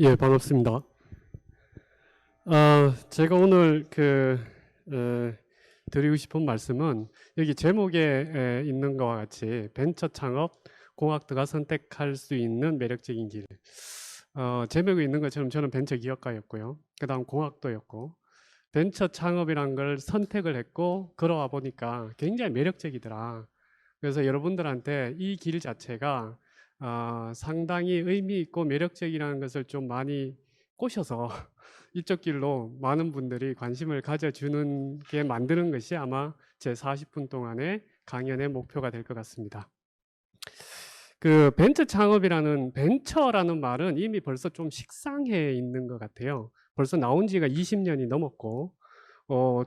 예, 반갑습니다. 제가 오늘 드리고 싶은 말씀은 여기 제목에 있는 것과 같이 벤처 창업 공학도가 선택할 수 있는 매력적인 길. 제목에 있는 것처럼 저는 벤처 기업가였고요. 그 다음 공학도였고, 벤처 창업이란 걸 선택을 했고, 걸어와 보니까 굉장히 매력적이더라. 그래서 여러분들한테 이 길 자체가 상당히 의미 있고 매력적이라는 것을 좀 많이 꼬셔서 이쪽 길로 많은 분들이 관심을 가져주는 게 만드는 것이 아마 제 40분 동안의 강연의 목표가 될 것 같습니다. 그 벤처라는 말은 이미 벌써 좀 식상해 있는 것 같아요. 벌써 나온 지가 20년이 넘었고,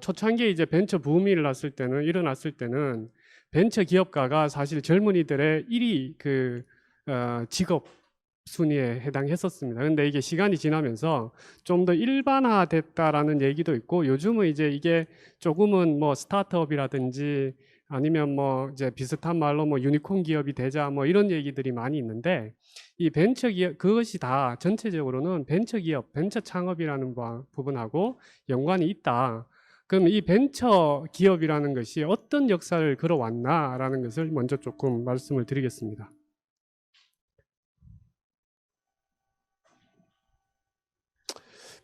초창기에 이제 벤처 붐이 일어났을 때는 벤처 기업가가 사실 젊은이들의 1위 직업 순위에 해당했었습니다. 근데 이게 시간이 지나면서 좀 더 일반화됐다라는 얘기도 있고, 요즘은 이제 이게 조금은 뭐 스타트업이라든지 아니면 뭐 이제 비슷한 말로 뭐 유니콘 기업이 되자 뭐 이런 얘기들이 많이 있는데, 이 벤처 기업 그것이 다 전체적으로는 벤처 기업, 벤처 창업이라는 부분하고 연관이 있다. 그럼 이 벤처 기업이라는 것이 어떤 역사를 걸어왔나라는 것을 먼저 조금 말씀을 드리겠습니다.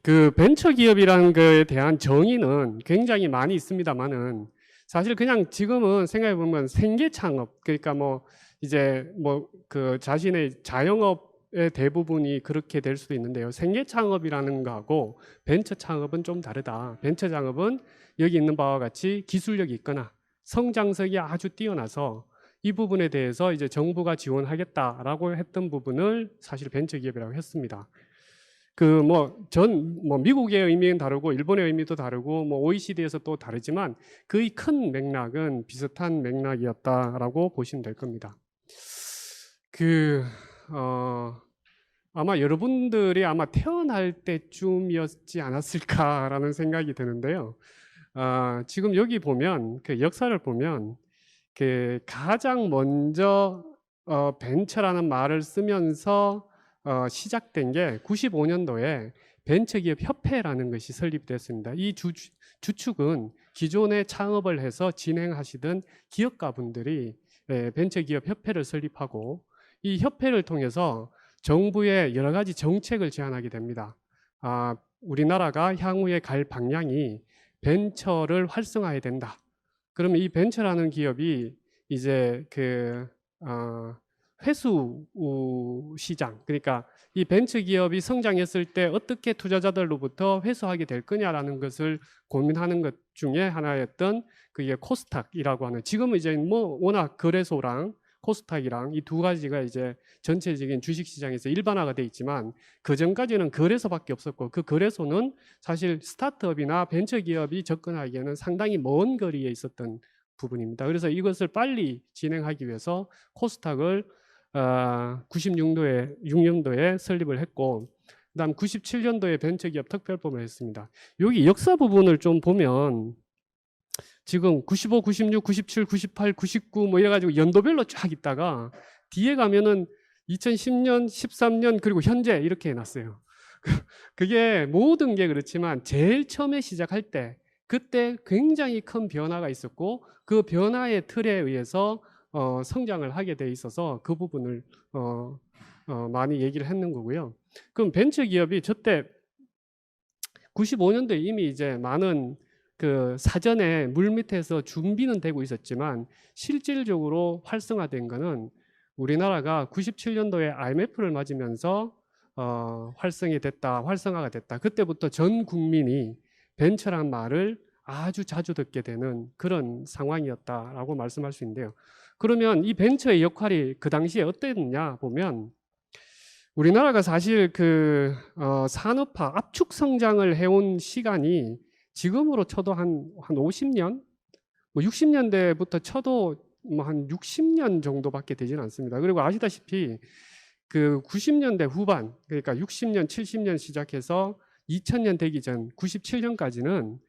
그 벤처 기업이라는 것에 대한 정의는 굉장히 많이 있습니다만은, 사실 그냥 지금은 생각해 보면 생계 창업, 그러니까 뭐 이제 뭐 그 자신의 자영업의 대부분이 그렇게 될 수도 있는데요. 생계 창업이라는 거하고 벤처 창업은 좀 다르다. 벤처 창업은 여기 있는 바와 같이 기술력이 있거나 성장성이 아주 뛰어나서 이 부분에 대해서 이제 정부가 지원하겠다라고 했던 부분을 사실 벤처 기업이라고 했습니다. 미국의 의미는 다르고 일본의 의미도 다르고 뭐 OECD에서 또 다르지만 거의 큰 맥락은 비슷한 맥락이었다라고 보시면 될 겁니다. 그 아마 여러분들이 아마 태어날 때쯤이었지 않았을까라는 생각이 드는데요. 지금 여기 보면 그 역사를 보면 그 가장 먼저 벤처라는 말을 쓰면서 시작된 게 95년도에 벤처기업 협회라는 것이 설립됐습니다. 이 주축은 기존에 창업을 해서 진행하시던 기업가분들이 벤처기업 협회를 설립하고, 이 협회를 통해서 정부의 여러 가지 정책을 제안하게 됩니다. 우리나라가 향후에 갈 방향이 벤처를 활성화해야 된다. 그러면 이 벤처라는 기업이 이제 회수 시장, 그러니까 이 벤처 기업이 성장했을 때 어떻게 투자자들로부터 회수하게 될 거냐라는 것을 고민하는 것 중에 하나였던 그게 코스닥이라고 하는, 지금은 이제 뭐 워낙 거래소랑 코스닥이랑 이 두 가지가 이제 전체적인 주식 시장에서 일반화가 돼 있지만, 그 전까지는 거래소밖에 없었고, 그 거래소는 사실 스타트업이나 벤처 기업이 접근하기에는 상당히 먼 거리에 있었던 부분입니다. 그래서 이것을 빨리 진행하기 위해서 코스닥을 96년도에 설립을 했고, 그다음 97년도에 벤처기업 특별법을 했습니다. 여기 역사 부분을 좀 보면 지금 95, 96, 97, 98, 99 뭐 이래가지고 연도별로 쫙 있다가 뒤에 가면은 2010년, 13년 그리고 현재 이렇게 해놨어요. 그게 모든 게 그렇지만 제일 처음에 시작할 때 그때 굉장히 큰 변화가 있었고, 그 변화의 틀에 의해서 성장을 하게 돼 있어서 그 부분을 많이 얘기를 했는 거고요. 그럼 벤처 기업이 저때 95년도에 이미 이제 많은 그 사전에 물밑에서 준비는 되고 있었지만 실질적으로 활성화된 거는 우리나라가 97년도에 IMF를 맞으면서 활성화가 됐다. 그때부터 전 국민이 벤처란 말을 아주 자주 듣게 되는 그런 상황이었다라고 말씀할 수 있는데요. 그러면 이 벤처의 역할이 그 당시에 어땠냐 보면, 우리나라가 사실 산업화 압축 성장을 해온 시간이 지금으로 쳐도 한 50년, 뭐 60년대부터 쳐도 뭐 한 60년 정도밖에 되지는 않습니다. 그리고 아시다시피 그 90년대 후반, 그러니까 60년, 70년 시작해서 2000년 되기 전 97년까지는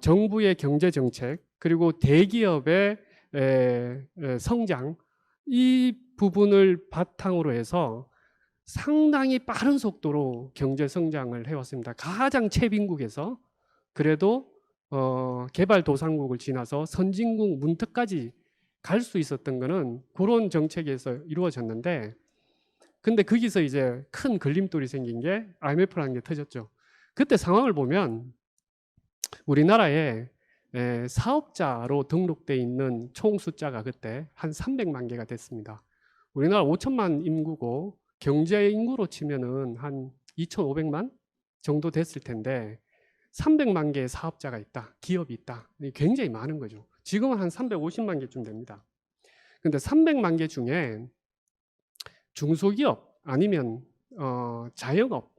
정부의 경제 정책 그리고 대기업의 성장, 이 부분을 바탕으로 해서 상당히 빠른 속도로 경제 성장을 해왔습니다. 가장 최빈국에서 그래도 개발도상국을 지나서 선진국 문턱까지 갈 수 있었던 거는 그런 정책에서 이루어졌는데, 근데 거기서 이제 큰 걸림돌이 생긴 게 IMF라는 게 터졌죠. 그때 상황을 보면 우리나라에 사업자로 등록돼 있는 총 숫자가 그때 한 300만 개가 됐습니다. 우리나라 5천만 인구고 경제 인구로 치면은 한 2,500만 정도 됐을 텐데 300만 개의 사업자가 있다, 기업이 있다. 굉장히 많은 거죠. 지금은 한 350만 개쯤 됩니다. 근데 300만 개 중에 중소기업 아니면 자영업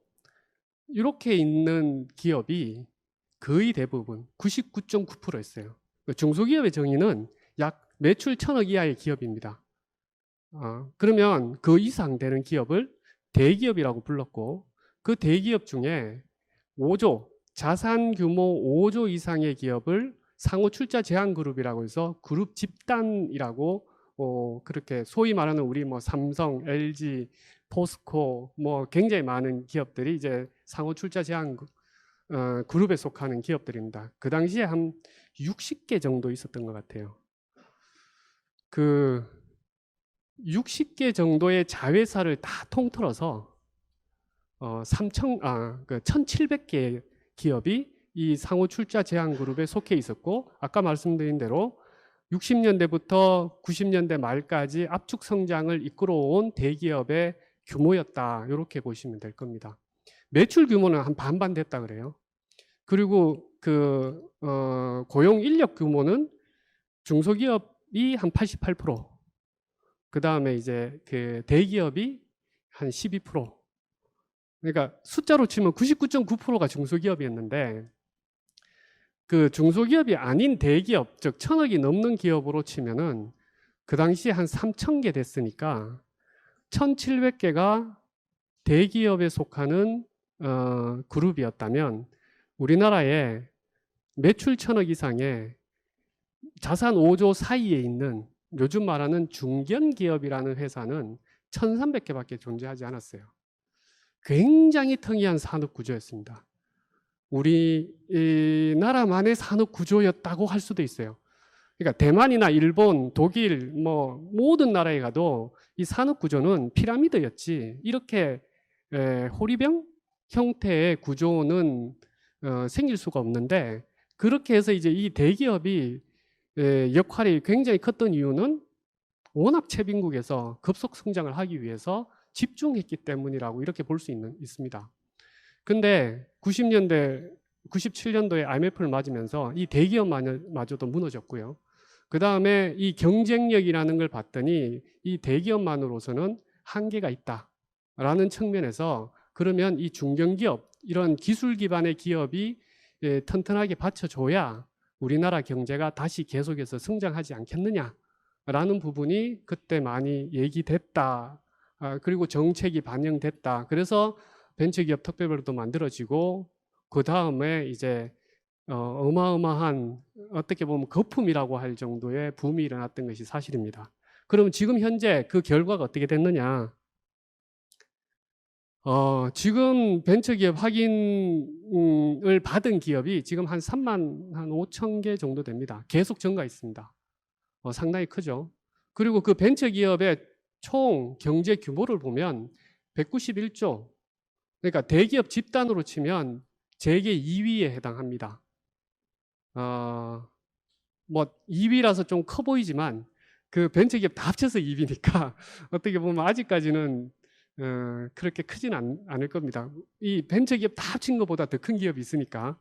이렇게 있는 기업이 거의 대부분 99.9%였어요. 중소기업의 정의는 약 매출 1,000억 이하의 기업입니다. 그러면 그 이상 되는 기업을 대기업이라고 불렀고, 그 대기업 중에 5조, 자산 규모 5조 이상의 기업을 상호 출자 제한 그룹이라고 해서 그룹 집단이라고 그렇게 소위 말하는 우리 뭐 삼성, LG, 포스코 뭐 굉장히 많은 기업들이 이제 상호 출자 제한 그룹에 속하는 기업들입니다. 그 당시에 한 60개 정도 있었던 것 같아요. 그 60개 정도의 자회사를 다 통틀어서 1,700개 기업이 이 상호 출자 제한 그룹에 속해 있었고, 아까 말씀드린 대로 60년대부터 90년대 말까지 압축 성장을 이끌어온 대기업의 규모였다. 이렇게 보시면 될 겁니다. 매출 규모는 한 반반 됐다 그래요. 그리고 고용 인력 규모는 중소기업이 한 88%, 그 다음에 이제 그 대기업이 한 12%. 그러니까 숫자로 치면 99.9%가 중소기업이었는데, 그 중소기업이 아닌 대기업, 즉 1,000억이 넘는 기업으로 치면은 그 당시에 한 3,000개 됐으니까 1,700개가 대기업에 속하는 그룹이었다면, 우리나라에 매출 1,000억 이상의 자산 5조 사이에 있는 요즘 말하는 중견기업이라는 회사는 1,300개밖에 존재하지 않았어요. 굉장히 특이한 산업 구조였습니다. 우리나라만의 산업 구조였다고 할 수도 있어요. 그러니까 대만이나 일본, 독일 뭐 모든 나라에 가도 이 산업 구조는 피라미드였지 이렇게 호리병 형태의 구조는 생길 수가 없는데, 그렇게 해서 이제 이 대기업이 역할이 굉장히 컸던 이유는 워낙 최빈국에서 급속 성장을 하기 위해서 집중했기 때문이라고 이렇게 볼 수 있습니다. 근데 90년대, 97년도에 IMF를 맞으면서 이 대기업마저도 무너졌고요. 그 다음에 이 경쟁력이라는 걸 봤더니 이 대기업만으로서는 한계가 있다라는 측면에서, 그러면 이 중견기업, 이런 기술 기반의 기업이 튼튼하게 받쳐줘야 우리나라 경제가 다시 계속해서 성장하지 않겠느냐라는 부분이 그때 많이 얘기됐다. 그리고 정책이 반영됐다. 그래서 벤처기업 특별법도 만들어지고, 그 다음에 이제 어마어마한, 어떻게 보면 거품이라고 할 정도의 붐이 일어났던 것이 사실입니다. 그럼 지금 현재 그 결과가 어떻게 됐느냐? 지금 벤처기업 확인을 받은 기업이 지금 한 3만 한 5천 개 정도 됩니다. 계속 증가 있습니다. 상당히 크죠. 그리고 그 벤처기업의 총 경제 규모를 보면 191조, 그러니까 대기업 집단으로 치면 재계 2위에 해당합니다. 뭐 2위라서 좀 커 보이지만 그 벤처기업 다 합쳐서 2위니까 어떻게 보면 아직까지는 그렇게 크진 않을 겁니다. 이 벤처기업 다 합친 것보다 더 큰 기업이 있으니까.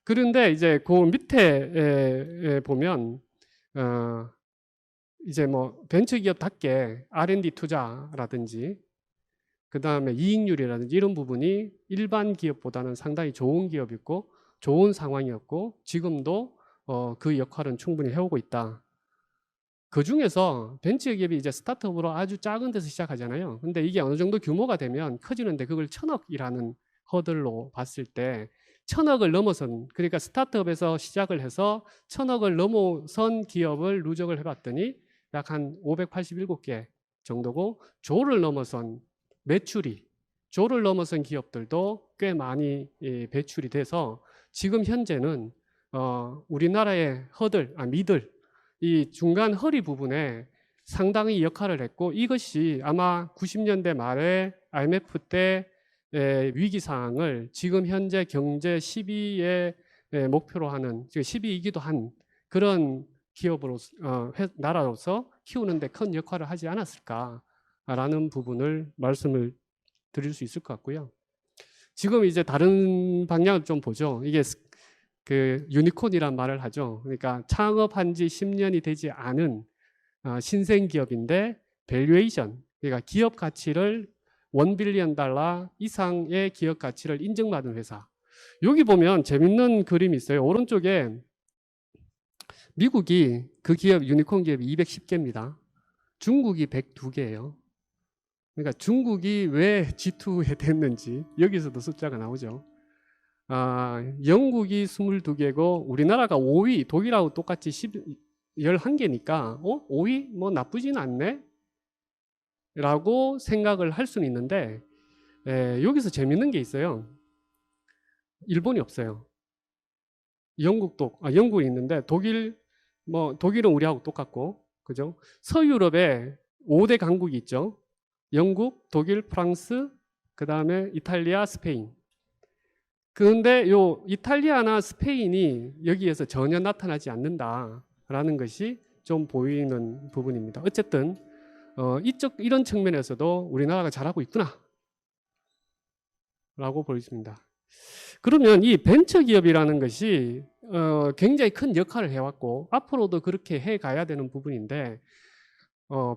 그런데 이제 그 밑에 보면 이제 뭐 벤처기업답게 R&D 투자라든지 그 다음에 이익률이라든지 이런 부분이 일반 기업보다는 상당히 좋은 기업이었고 좋은 상황이었고, 지금도 그 역할은 충분히 해오고 있다. 그 중에서 벤처기업이 이제 스타트업으로 아주 작은 데서 시작하잖아요. 근데 이게 어느 정도 규모가 되면 커지는데, 그걸 1,000억이라는 허들로 봤을 때 1,000억을 넘어선, 그러니까 스타트업에서 시작을 해서 1,000억을 넘어선 기업을 누적을 해봤더니 약 한 587개 정도고 조를 넘어선 매출이 조를 넘어선 기업들도 꽤 많이 배출이 돼서 지금 현재는 우리나라의 미들 이 중간 허리 부분에 상당히 역할을 했고 이것이 아마 90년대 말에 IMF 때 위기 상황을 지금 현재 경제 10위의 목표로 하는 10위이기도 한 그런 기업으로 나라로서 키우는데 큰 역할을 하지 않았을까라는 부분을 말씀을 드릴 수 있을 것 같고요. 지금 이제 다른 방향을 좀 보죠. 이게 그 유니콘이란 말을 하죠. 그러니까 창업한 지 10년이 되지 않은 신생 기업인데 밸류에이션, 그러니까 기업 가치를 $1 빌리언 이상의 기업 가치를 인정받은 회사. 여기 보면 재밌는 그림이 있어요. 오른쪽에 미국이 그 기업 유니콘 기업이 210개입니다. 중국이 102개예요. 그러니까 중국이 왜 G2에 됐는지 여기서도 숫자가 나오죠. 영국이 22개고 우리나라가 5위, 독일하고 똑같이 11개니까 5위? 뭐 나쁘진 않네? 라고 생각을 할 수는 있는데 여기서 재밌는 게 있어요. 일본이 없어요. 영국이 있는데 독일은 우리하고 똑같고, 그죠? 서유럽에 5대 강국이 있죠. 영국, 독일, 프랑스, 그 다음에 이탈리아, 스페인. 그런데 요 이탈리아나 스페인이 여기에서 전혀 나타나지 않는다라는 것이 좀 보이는 부분입니다. 어쨌든 이런 측면에서도 우리나라가 잘하고 있구나 라고 보여집니다. 그러면 이 벤처기업이라는 것이 굉장히 큰 역할을 해왔고 앞으로도 그렇게 해가야 되는 부분인데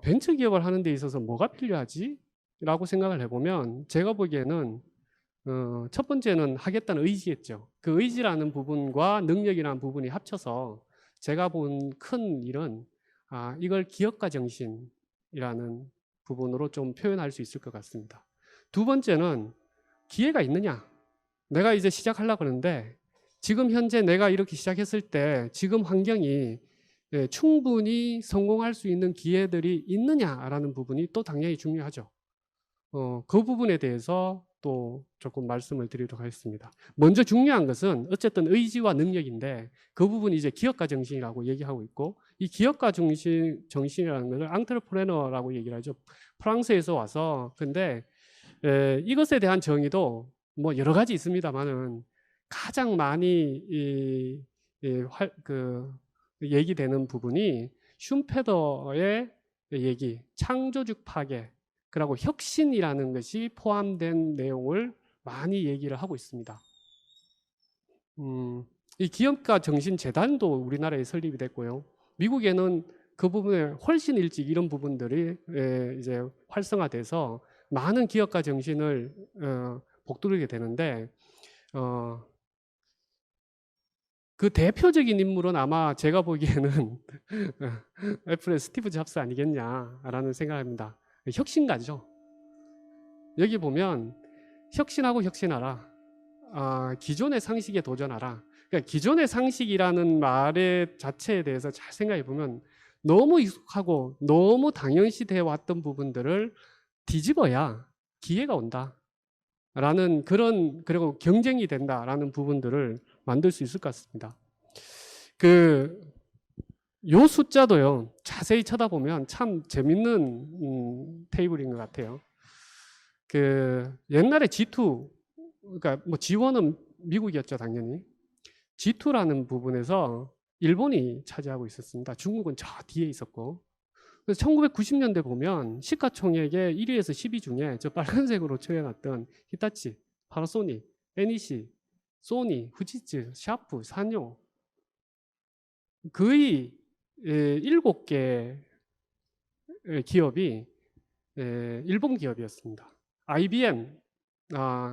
벤처기업을 하는 데 있어서 뭐가 필요하지? 라고 생각을 해보면 제가 보기에는 첫 번째는 하겠다는 의지겠죠. 그 의지라는 부분과 능력이라는 부분이 합쳐서 제가 본 큰 일은 이걸 기업가 정신이라는 부분으로 좀 표현할 수 있을 것 같습니다. 두 번째는 기회가 있느냐. 내가 이제 시작하려고 하는데 지금 현재 내가 이렇게 시작했을 때 지금 환경이 충분히 성공할 수 있는 기회들이 있느냐라는 부분이 또 당연히 중요하죠. 그 부분에 대해서 또 조금 말씀을 드리도록 하겠습니다. 먼저 중요한 것은 어쨌든 의지와 능력인데 그 부분이 이제 기업가 정신이라고 얘기하고 있고 이 기업가 정신이라는 것을 앙트르프레너라고 얘기를 하죠. 프랑스에서 와서 근데 이것에 대한 정의도 뭐 여러 가지 있습니다만은 가장 많이 얘기되는 부분이 슌페더의 얘기, 창조적 파괴, 그리고 혁신이라는 것이 포함된 내용을 많이 얘기를 하고 있습니다. 이 기업가 정신 재단도 우리나라에 설립이 됐고요. 미국에는 그 부분에 훨씬 일찍 이런 부분들이 이제 활성화돼서 많은 기업가 정신을 복두르게 되는데 그 대표적인 인물은 아마 제가 보기에는 애플의 스티브 잡스 아니겠냐라는 생각합니다. 혁신가죠. 여기 보면 혁신하고 혁신하라. 기존의 상식에 도전하라. 그러니까 기존의 상식이라는 말의 자체에 대해서 잘 생각해 보면 너무 익숙하고 너무 당연시 되어 왔던 부분들을 뒤집어야 기회가 온다. 라는 그리고 경쟁이 된다라는 부분들을 만들 수 있을 것 같습니다. 요 숫자도요, 자세히 쳐다보면 참 재밌는 테이블인 것 같아요. 옛날에 G2, 그러니까 뭐 G1은 미국이었죠, 당연히. G2라는 부분에서 일본이 차지하고 있었습니다. 중국은 저 뒤에 있었고. 그래서 1990년대 보면 시가총액의 1위에서 10위 중에 저 빨간색으로 칠해놨던 히타치, 파나소닉, NEC, 소니, 후지츠, 샤프, 산요 거의 7개 기업이 일본 기업이었습니다. IBM,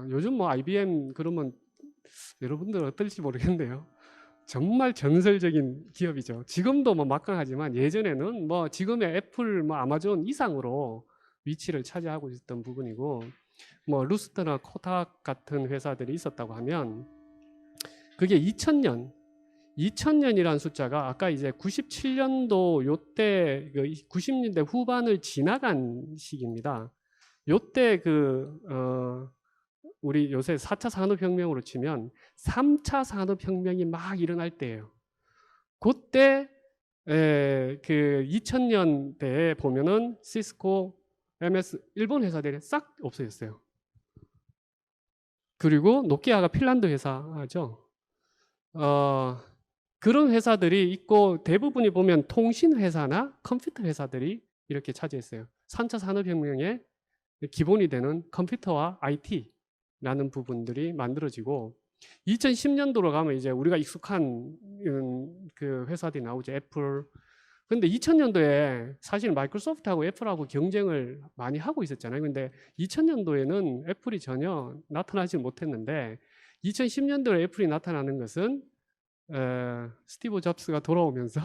요즘 뭐 IBM 그러면 여러분들 어떨지 모르겠네요. 정말 전설적인 기업이죠. 지금도 뭐 막강하지만 예전에는 뭐 지금의 애플, 뭐 아마존 이상으로 위치를 차지하고 있었던 부분이고, 뭐 루스트나 코닥 같은 회사들이 있었다고 하면 그게 2000년 2000년이라는 숫자가 아까 이제 97년도 요때 그 90년대 후반을 지나간 시기입니다. 요때 우리 요새 4차 산업혁명으로 치면 3차 산업혁명이 막 일어날 때예요. 그때 그 2000년대에 보면은 시스코, MS 일본 회사들이 싹 없어졌어요. 그리고 노키아가 핀란드 회사죠. 그런 회사들이 있고 대부분이 보면 통신 회사나 컴퓨터 회사들이 이렇게 차지했어요. 3차 산업혁명의 기본이 되는 컴퓨터와 IT라는 부분들이 만들어지고 2010년도로 가면 이제 우리가 익숙한 그 회사들이 나오죠. 애플. 근데 2000년도에 사실 마이크로소프트하고 애플하고 경쟁을 많이 하고 있었잖아요. 근데 2000년도에는 애플이 전혀 나타나지 못했는데 2010년도에 애플이 나타나는 것은 스티브 잡스가 돌아오면서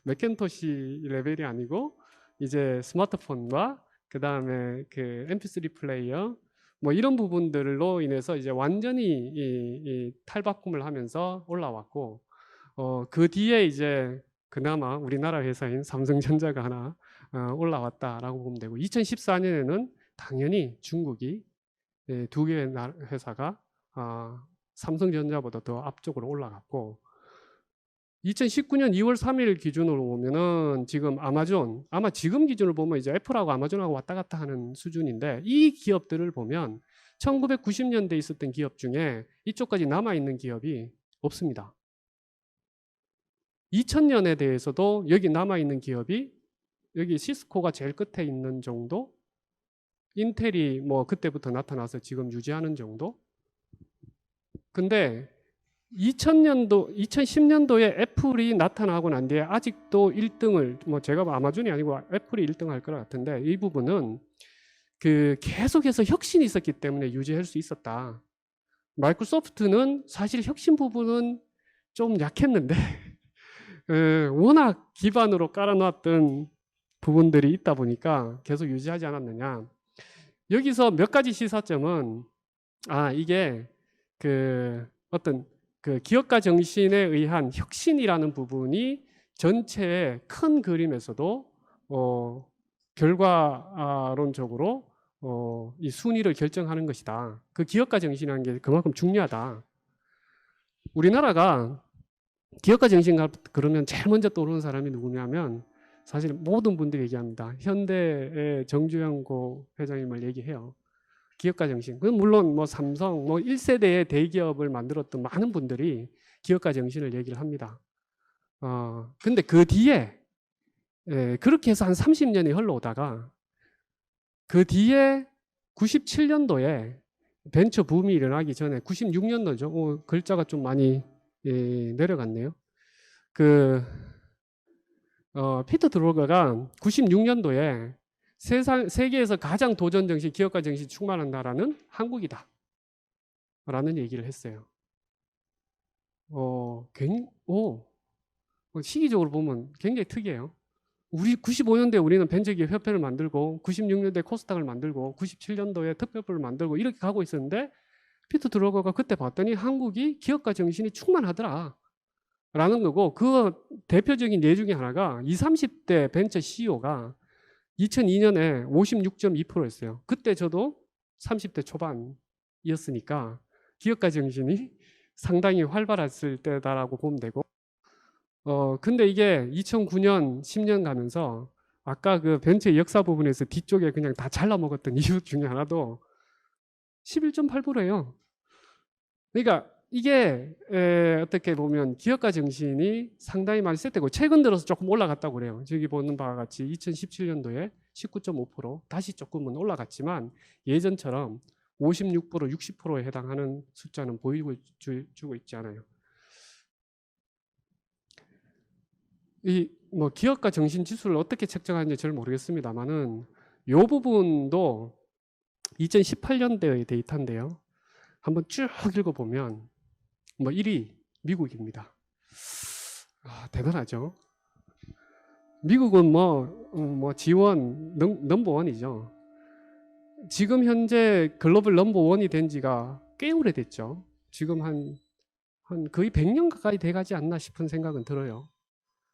맥킨토시 레벨이 아니고 이제 스마트폰과 그 다음에 그 MP3 플레이어 뭐 이런 부분들로 인해서 이제 완전히 이 탈바꿈을 하면서 올라왔고 그 뒤에 이제 그나마 우리나라 회사인 삼성전자가 하나 올라왔다라고 보면 되고 2014년에는 당연히 중국이 두 개의 회사가 삼성전자보다 더 앞쪽으로 올라갔고 2019년 2월 3일 기준으로 보면은 지금 아마존, 아마 지금 기준으로 보면 이제 애플하고 아마존하고 왔다 갔다 하는 수준인데 이 기업들을 보면 1990년대에 있었던 기업 중에 이쪽까지 남아있는 기업이 없습니다. 2000년에 대해서도 여기 남아있는 기업이 여기 시스코가 제일 끝에 있는 정도, 인텔이 뭐 그때부터 나타나서 지금 유지하는 정도. 근데 2010년도에 애플이 나타나고 난 뒤에 아직도 1등을, 뭐 제가 아마존이 아니고 애플이 1등 할 것 같은데 이 부분은 그 계속해서 혁신이 있었기 때문에 유지할 수 있었다. 마이크로소프트는 사실 혁신 부분은 좀 약했는데 워낙 기반으로 깔아놨던 부분들이 있다 보니까 계속 유지하지 않았느냐. 여기서 몇 가지 시사점은 이게 그 어떤 그 기업가 정신에 의한 혁신이라는 부분이 전체의 큰 그림에서도 결과론적으로 이 순위를 결정하는 것이다. 그 기업가 정신이라는 게 그만큼 중요하다. 우리나라가 기업가 정신 그러면 제일 먼저 떠오르는 사람이 누구냐면 사실 모든 분들이 얘기합니다. 현대의 정주영고 회장님을 얘기해요. 기업가 정신. 그건 물론 뭐 삼성, 뭐 1세대의 대기업을 만들었던 많은 분들이 기업가 정신을 얘기를 합니다. 근데 그 뒤에 그렇게 해서 한 30년이 흘러오다가 그 뒤에 97년도에 벤처 붐이 일어나기 전에 96년도죠. 글자가 좀 많이 내려갔네요. 피터 드루거가 96년도에 세계에서 가장 도전 정신, 기업가 정신 충만한 나라는 한국이다. 라는 얘기를 했어요. 시기적으로 보면 굉장히 특이해요. 우리 95년도에 우리는 벤처기업 협회를 만들고 96년도에 코스닥을 만들고 97년도에 특별부를 만들고 이렇게 가고 있었는데 피터 드루거가 그때 봤더니 한국이 기업가 정신이 충만하더라. 라는 거고 그 대표적인 예 중에 하나가 20, 30대 벤처 CEO가 2002년에 56.2%였어요. 그때 저도 30대 초반이었으니까 기업가 정신이 상당히 활발했을 때다라고 보면 되고 근데 이게 2009년, 10년 가면서 아까 그 벤처 역사 부분에서 뒤쪽에 그냥 다 잘라먹었던 이유 중에 하나도 11.8%예요. 그러니까 이게 어떻게 보면 기업가 정신이 상당히 많이 셌대고 최근 들어서 조금 올라갔다고 그래요. 저기 보는 바와 같이 2017년도에 19.5% 다시 조금은 올라갔지만 예전처럼 56%, 60%에 해당하는 숫자는 보여주고 있지 않아요. 이 뭐 기업가 정신 지수를 어떻게 책정하는지 잘 모르겠습니다만은 이 부분도 2018년대의 데이터인데요. 한번 쭉 읽어보면 뭐 1위 미국입니다. 대단하죠. 미국은 뭐 지원 넘버원이죠. 지금 현재 글로벌 넘버원이 된 지가 꽤 오래됐죠. 지금 한 한 거의 100년 가까이 돼가지 않나 싶은 생각은 들어요.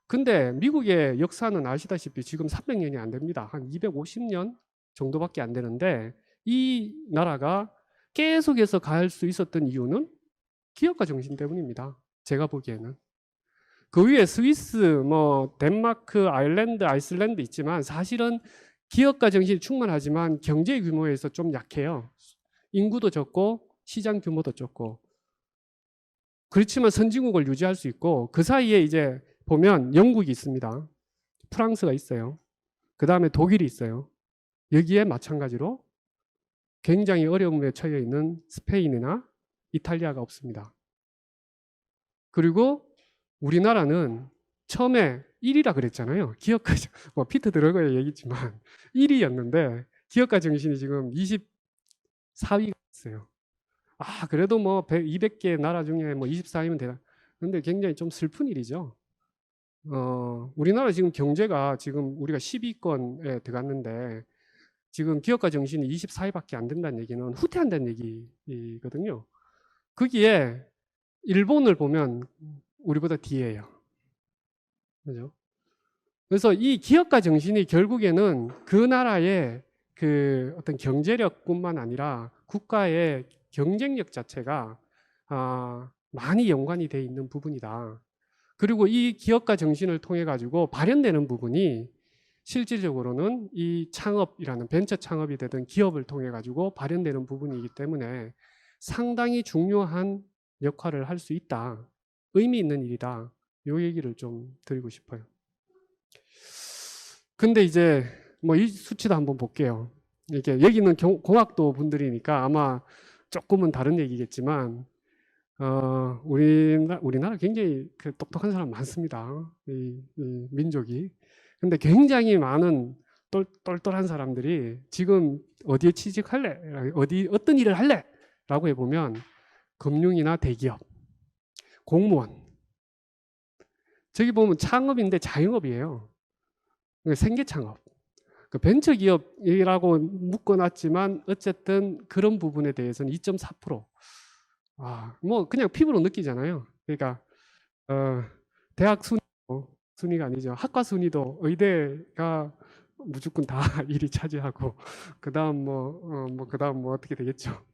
근데 미국의 역사는 아시다시피 지금 300년이 안 됩니다. 한 250년 정도밖에 안 되는데 이 나라가 계속해서 갈 수 있었던 이유는 기업가 정신 때문입니다. 제가 보기에는. 그 위에 스위스, 뭐 덴마크, 아일랜드, 아이슬란드 있지만 사실은 기업가 정신이 충만하지만 경제 규모에서 좀 약해요. 인구도 적고 시장 규모도 적고. 그렇지만 선진국을 유지할 수 있고 그 사이에 이제 보면 영국이 있습니다. 프랑스가 있어요. 그 다음에 독일이 있어요. 여기에 마찬가지로 굉장히 어려움에 처해 있는 스페인이나 이탈리아가 없습니다. 그리고 우리나라는 처음에 1위라 그랬잖아요. 기업가, 뭐 피트 드러거의 얘기지만 1위였는데 기업가 정신이 지금 24위가 됐어요. 아, 그래도 뭐 200개 나라 중에 뭐 24위면 되나. 근데 굉장히 좀 슬픈 일이죠. 우리나라 지금 경제가 지금 우리가 10위권에 들어갔는데 지금 기업가 정신이 24위밖에 안 된다는 얘기는 후퇴한다는 얘기거든요. 거기에 일본을 보면 우리보다 뒤에요. 그죠? 그래서 이 기업가 정신이 결국에는 그 나라의 그 어떤 경제력뿐만 아니라 국가의 경쟁력 자체가 많이 연관이 돼 있는 부분이다. 그리고 이 기업가 정신을 통해 가지고 발현되는 부분이 실질적으로는 이 창업이라는 벤처 창업이 되든 기업을 통해 가지고 발현되는 부분이기 때문에 상당히 중요한 역할을 할 수 있다. 의미 있는 일이다. 이 얘기를 좀 드리고 싶어요. 근데 이제 뭐 이 수치도 한번 볼게요. 이게 여기는 공학도 분들이니까 아마 조금은 다른 얘기겠지만 우리나라 굉장히 그 똑똑한 사람 많습니다. 이 민족이. 근데 굉장히 많은 똘똘한 사람들이 지금 어디에 취직할래? 어떤 일을 할래? 라고 해보면 금융이나 대기업, 공무원. 저기 보면 창업인데 자영업이에요. 생계 창업. 그 벤처기업이라고 묶어놨지만 어쨌든 그런 부분에 대해서는 2.4%. 뭐 그냥 피부로 느끼잖아요. 그러니까 대학 순위가 아니죠. 학과 순위도 의대가 무조건 다 1위 차지하고 그다음 그다음 뭐 어떻게 되겠죠.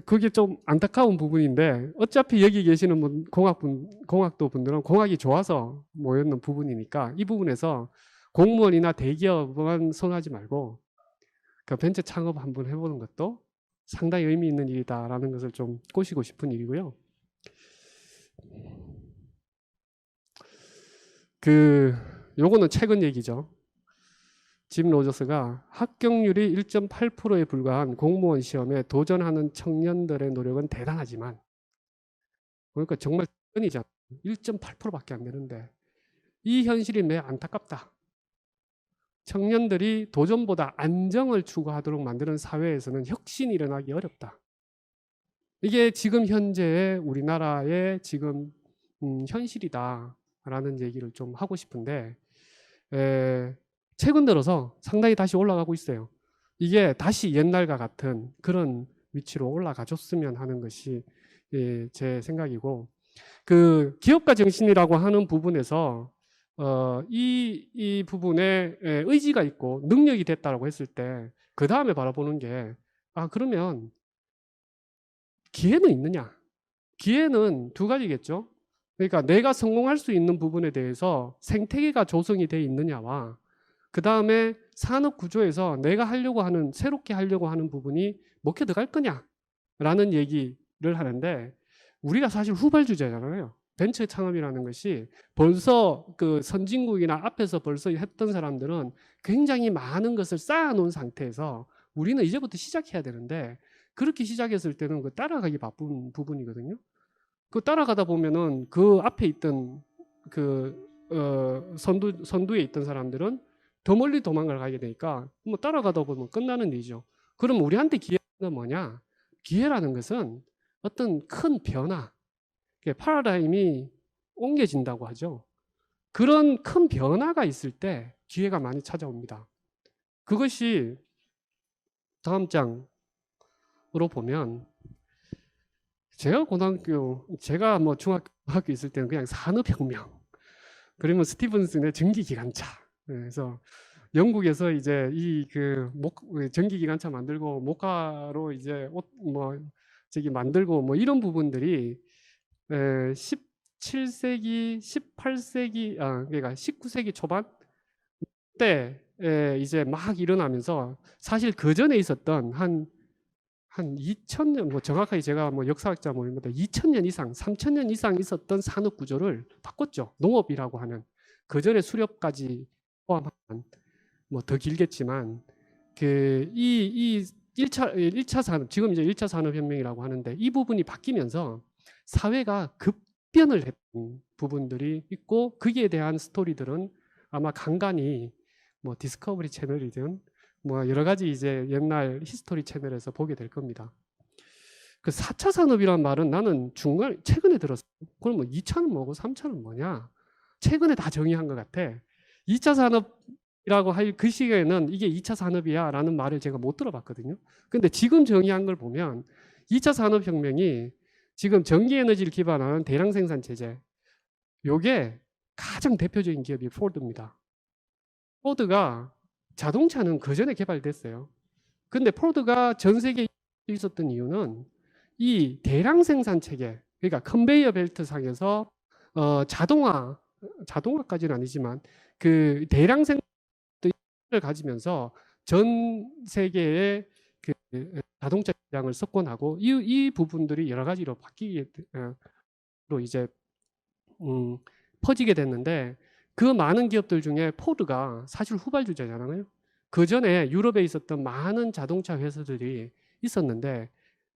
그게 좀 안타까운 부분인데 어차피 여기 계시는 분 공학도 분들은 공학이 좋아서 모였는 부분이니까 이 부분에서 공무원이나 대기업만 선호하지 말고 그 벤처 창업 한번 해보는 것도 상당히 의미 있는 일이다라는 것을 좀 꼬시고 싶은 일이고요. 요거는 최근 얘기죠. 짐 로저스가 합격률이 1.8%에 불과한 공무원 시험에 도전하는 청년들의 노력은 대단하지만 그러니까 정말 흔이잖아. 1.8%밖에 안 되는데 이 현실이 매우 안타깝다. 청년들이 도전보다 안정을 추구하도록 만드는 사회에서는 혁신이 일어나기 어렵다. 이게 지금 현재의 우리나라의 지금 현실이다라는 얘기를 좀 하고 싶은데 최근 들어서 상당히 다시 올라가고 있어요. 이게 다시 옛날과 같은 그런 위치로 올라가줬으면 하는 것이 제 생각이고 그 기업가 정신이라고 하는 부분에서 이 부분에 의지가 있고 능력이 됐다라고 했을 때 그 다음에 바라보는 게 그러면 기회는 있느냐? 기회는 두 가지겠죠. 그러니까 내가 성공할 수 있는 부분에 대해서 생태계가 조성이 돼 있느냐와 그 다음에 산업 구조에서 내가 새롭게 하려고 하는 부분이 먹혀 들어갈 거냐라는 얘기를 하는데 우리가 사실 후발주자잖아요. 벤처 창업이라는 것이 벌써 그 선진국이나 앞에서 벌써 했던 사람들은 굉장히 많은 것을 쌓아놓은 상태에서 우리는 이제부터 시작해야 되는데 그렇게 시작했을 때는 그 따라가기 바쁜 부분이거든요. 그 따라가다 보면은 그 앞에 있던 선두에 있던 사람들은 더 멀리 도망을 가게 되니까 뭐 따라가다 보면 끝나는 일이죠. 그럼 우리한테 기회는 뭐냐? 기회라는 것은 어떤 큰 변화, 파라다임이 옮겨진다고 하죠. 그런 큰 변화가 있을 때 기회가 많이 찾아옵니다. 그것이 다음 장으로 보면 제가 뭐 중학교 있을 때는 그냥 산업혁명, 그러면 스티븐슨의 전기기관차. 그래서 영국에서 이제 전기기관차 만들고 목화로 이제 옷 뭐 저기 만들고 뭐 이런 부분들이 17세기, 18세기, 그러니까 19세기 초반 때 이제 막 일어나면서 사실 그 전에 있었던 한 2000년, 뭐 정확하게 제가 뭐 역사학자 모임마다 2000년 이상, 3000년 이상 있었던 산업 구조를 바꿨죠. 농업이라고 하는. 그 전에 수렵까지 포함한, 뭐 더 길겠지만, 이 1차 산업, 지금 이제 1차 산업혁명이라고 하는데 이 부분이 바뀌면서 사회가 급변을 했던 부분들이 있고, 거기에 대한 스토리들은 아마 간간히 뭐 디스커버리 채널이든 뭐 여러 가지 이제 옛날 히스토리 채널에서 보게 될 겁니다. 그 4차 산업이란 말은 나는 최근에 들었어. 그럼 뭐 2차는 뭐고 3차는 뭐냐? 최근에 다 정의한 것 같아. 2차 산업이라고 할 그 시기에는 이게 2차 산업이야 라는 말을 제가 못 들어봤거든요. 근데 지금 정의한 걸 보면 2차 산업혁명이 지금 전기에너지를 기반한 대량 생산 체제, 요게 가장 대표적인 기업이 포드입니다. 포드가 자동차는 그 전에 개발됐어요. 근데 포드가 전 세계에 있었던 이유는 이 대량 생산 체계, 그러니까 컨베이어 벨트 상에서 자동화까지는 아니지만 그 대량 생산을 가지면서 전 세계의 그 자동차 시장을 석권하고 이 부분들이 여러 가지로 바뀌기로 이제 퍼지게 됐는데, 그 많은 기업들 중에 포드가 사실 후발주자잖아요. 그 전에 유럽에 있었던 많은 자동차 회사들이 있었는데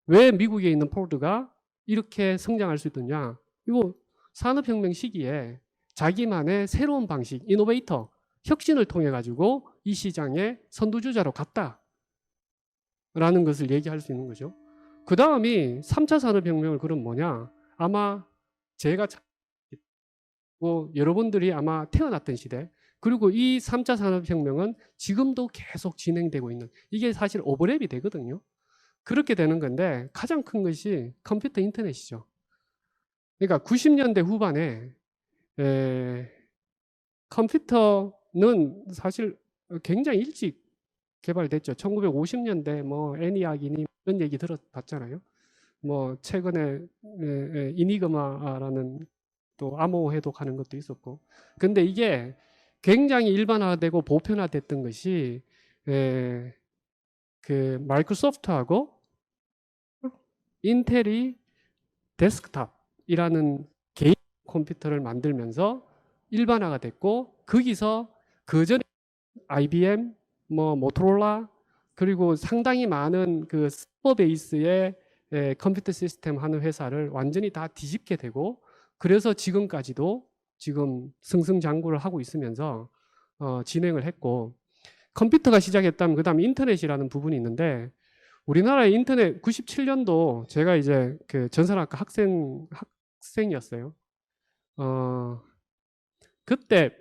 왜 미국에 있는 포드가 이렇게 성장할 수 있느냐? 이거 산업혁명 시기에 자기만의 새로운 방식, 이노베이터, 혁신을 통해 가지고 이 시장의 선두주자로 갔다라는 것을 얘기할 수 있는 거죠. 그 다음이 3차 산업혁명을 그럼 뭐냐? 아마 제가 여러분들이 아마 태어났던 시대, 그리고 이 3차 산업혁명은 지금도 계속 진행되고 있는, 이게 사실 오버랩이 되거든요. 그렇게 되는 건데 가장 큰 것이 컴퓨터 인터넷이죠. 그러니까 90년대 후반에 컴퓨터는 사실 굉장히 일찍 개발됐죠. 1950년대 뭐 애니악이니 이런 얘기 들어봤잖아요. 뭐 최근에 이니그마라는 또 암호 해독하는 것도 있었고. 근데 이게 굉장히 일반화되고 보편화됐던 것이 그 마이크로소프트하고 인텔이 데스크탑이라는 개인 컴퓨터를 만들면서 일반화가 됐고, 거기서 그 전에 IBM, 뭐 모토로라, 그리고 상당히 많은 그 서버 베이스의 컴퓨터 시스템 하는 회사를 완전히 다 뒤집게 되고, 그래서 지금까지도 지금 승승장구를 하고 있으면서 진행을 했고, 컴퓨터가 시작했다면 그 다음에 인터넷이라는 부분이 있는데, 우리나라의 인터넷 97년도 제가 이제 그 전산학과 학생이었어요. 그때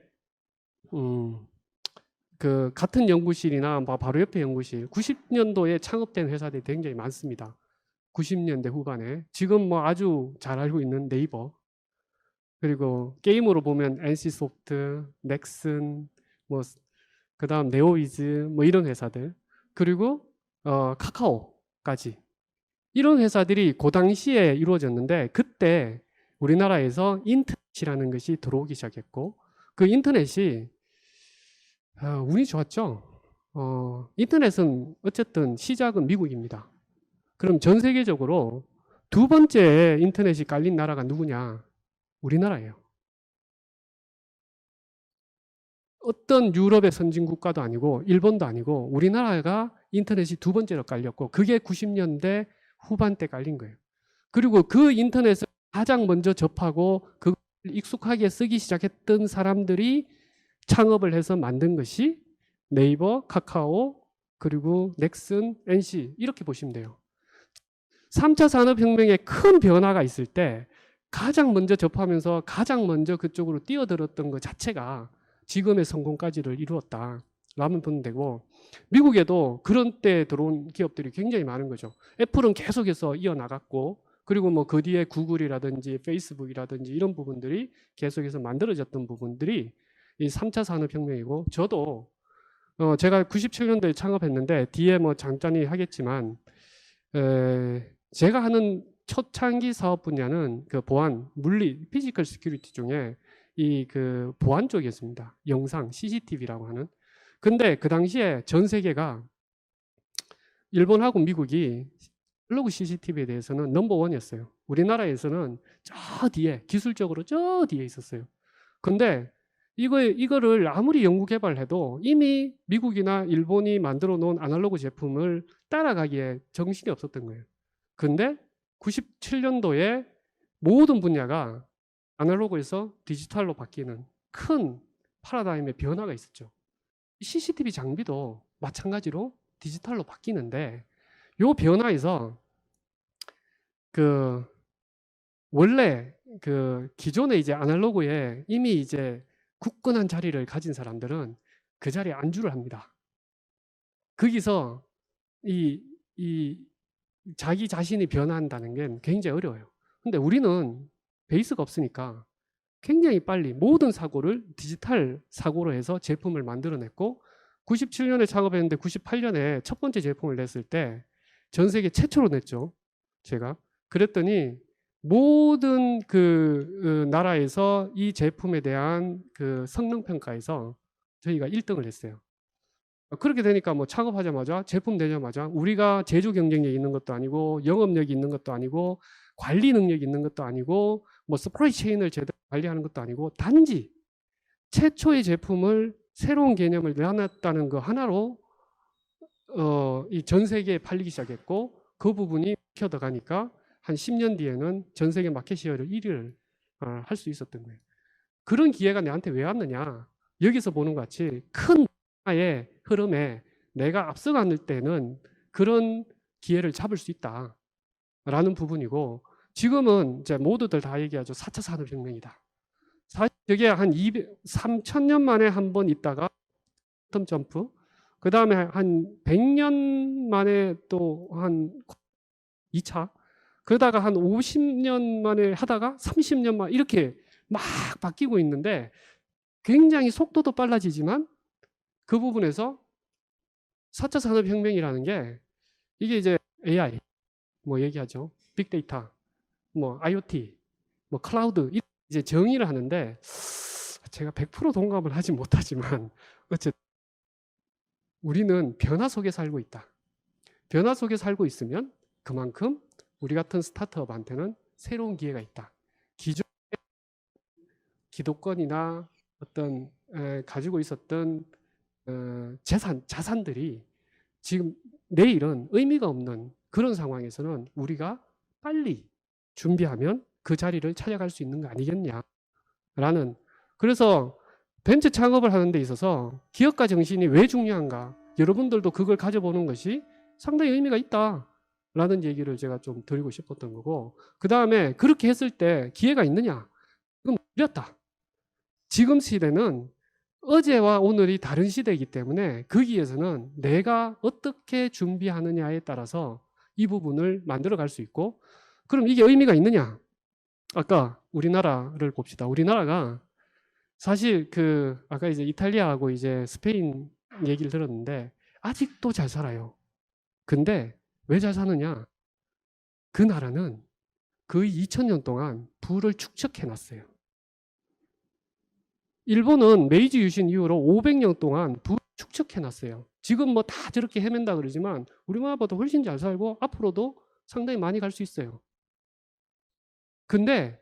그 같은 연구실이나 바로 옆에 연구실, 90년도에 창업된 회사들이 굉장히 많습니다. 90년대 후반에. 지금 뭐 아주 잘 알고 있는 네이버, 그리고 게임으로 보면 NC소프트, 넥슨, 뭐 그다음 네오위즈 뭐 이런 회사들, 그리고 카카오까지, 이런 회사들이 그 당시에 이루어졌는데, 그때 우리나라에서 인터넷이라는 것이 들어오기 시작했고, 그 인터넷이 운이 좋았죠. 인터넷은 어쨌든 시작은 미국입니다. 그럼 전 세계적으로 두 번째 인터넷이 깔린 나라가 누구냐? 우리나라예요. 어떤 유럽의 선진 국가도 아니고 일본도 아니고 우리나라가 인터넷이 두 번째로 깔렸고, 그게 90년대 후반 때 깔린 거예요. 그리고 그 인터넷을 가장 먼저 접하고 그걸 익숙하게 쓰기 시작했던 사람들이 창업을 해서 만든 것이 네이버, 카카오, 그리고 넥슨, NC, 이렇게 보시면 돼요. 3차 산업혁명에 큰 변화가 있을 때 가장 먼저 접하면서 가장 먼저 그쪽으로 뛰어들었던 것 자체가 지금의 성공까지를 이루었다라면 보면 되고, 미국에도 그런 때 들어온 기업들이 굉장히 많은 거죠. 애플은 계속해서 이어나갔고, 그리고 뭐 그 뒤에 구글이라든지 페이스북이라든지 이런 부분들이 계속해서 만들어졌던 부분들이 이 3차 산업혁명이고, 저도 제가 97년도에 창업했는데 뒤에 뭐 잠깐히 하겠지만 제가 하는 초창기 사업 분야는 그 보안, 물리, 피지컬 시큐리티 중에 이 그 보안 쪽이었습니다. 영상, CCTV라고 하는. 근데 그 당시에 전 세계가 일본하고 미국이 플러그 CCTV에 대해서는 넘버원이었어요. 우리나라에서는 저 뒤에, 기술적으로 저 뒤에 있었어요. 근데 이거를 아무리 연구 개발해도 이미 미국이나 일본이 만들어 놓은 아날로그 제품을 따라가기에 정신이 없었던 거예요. 근데 97년도에 모든 분야가 아날로그에서 디지털로 바뀌는 큰 파라다임의 변화가 있었죠. CCTV 장비도 마찬가지로 디지털로 바뀌는데, 요 변화에서 그 원래 그 기존의 이제 아날로그에 이미 이제 굳건한 자리를 가진 사람들은 그 자리에 안주를 합니다. 거기서 이 자기 자신이 변화한다는 게 굉장히 어려워요. 근데 우리는 베이스가 없으니까 굉장히 빨리 모든 사고를 디지털 사고로 해서 제품을 만들어냈고, 97년에 작업했는데 98년에 첫 번째 제품을 냈을 때 전 세계 최초로 냈죠. 제가. 그랬더니 모든 그 나라에서 이 제품에 대한 그 성능 평가에서 저희가 1등을 했어요. 그렇게 되니까 뭐 창업하자마자, 제품 내자마자 우리가 제조 경쟁력이 있는 것도 아니고 영업력이 있는 것도 아니고 관리 능력이 있는 것도 아니고 뭐 서프라이 체인을 제대로 관리하는 것도 아니고, 단지 최초의 제품을, 새로운 개념을 내놨다는 거 하나로 이 전 세계에 팔리기 시작했고, 그 부분이 키워가니까 한 10년 뒤에는 전 세계 마켓 시어를 1위를 할 수 있었던 거예요. 그런 기회가 내한테 왜 왔느냐? 여기서 보는 것 같이 큰 하나의 흐름에 내가 앞서갈 때는 그런 기회를 잡을 수 있다라는 부분이고, 지금은 이제 모두들 다 얘기하죠. 4차 산업혁명이다. 사실 저게 한 3,000년 만에 한 번 있다가 텀 점프, 그 다음에 한 100년 만에 또 한 2차, 그러다가 한 50년 만에 하다가 30년 만에 이렇게 막 바뀌고 있는데, 굉장히 속도도 빨라지지만 그 부분에서 4차 산업혁명이라는 게, 이게 이제 AI 뭐 얘기하죠. 빅데이터, 뭐 IoT, 뭐 클라우드, 이제 정의를 하는데 제가 100% 동감을 하지 못하지만 어쨌든 우리는 변화 속에 살고 있다. 변화 속에 살고 있으면 그만큼 우리 같은 스타트업한테는 새로운 기회가 있다. 기존의 기득권이나 어떤 가지고 있었던 자산들이 지금 내일은 의미가 없는 그런 상황에서는 우리가 빨리 준비하면 그 자리를 찾아갈 수 있는 거 아니겠냐라는. 그래서 벤처 창업을 하는 데 있어서 기업가 정신이 왜 중요한가, 여러분들도 그걸 가져보는 것이 상당히 의미가 있다라는 얘기를 제가 좀 드리고 싶었던 거고, 그 다음에 그렇게 했을 때 기회가 있느냐, 그건 틀렸다. 지금 시대는 어제와 오늘이 다른 시대이기 때문에 거기에서는 내가 어떻게 준비하느냐에 따라서 이 부분을 만들어 갈 수 있고, 그럼 이게 의미가 있느냐? 아까 우리나라를 봅시다. 우리나라가 사실 그 아까 이제 이탈리아하고 이제 스페인 얘기를 들었는데 아직도 잘 살아요. 근데 왜 잘 사느냐? 그 나라는 거의 2000년 동안 부를 축적해 놨어요. 일본은 메이지 유신 이후로 500년 동안 부를 축적해 놨어요. 지금 뭐 다 저렇게 헤맨다 그러지만 우리나라보다 훨씬 잘 살고 앞으로도 상당히 많이 갈 수 있어요. 근데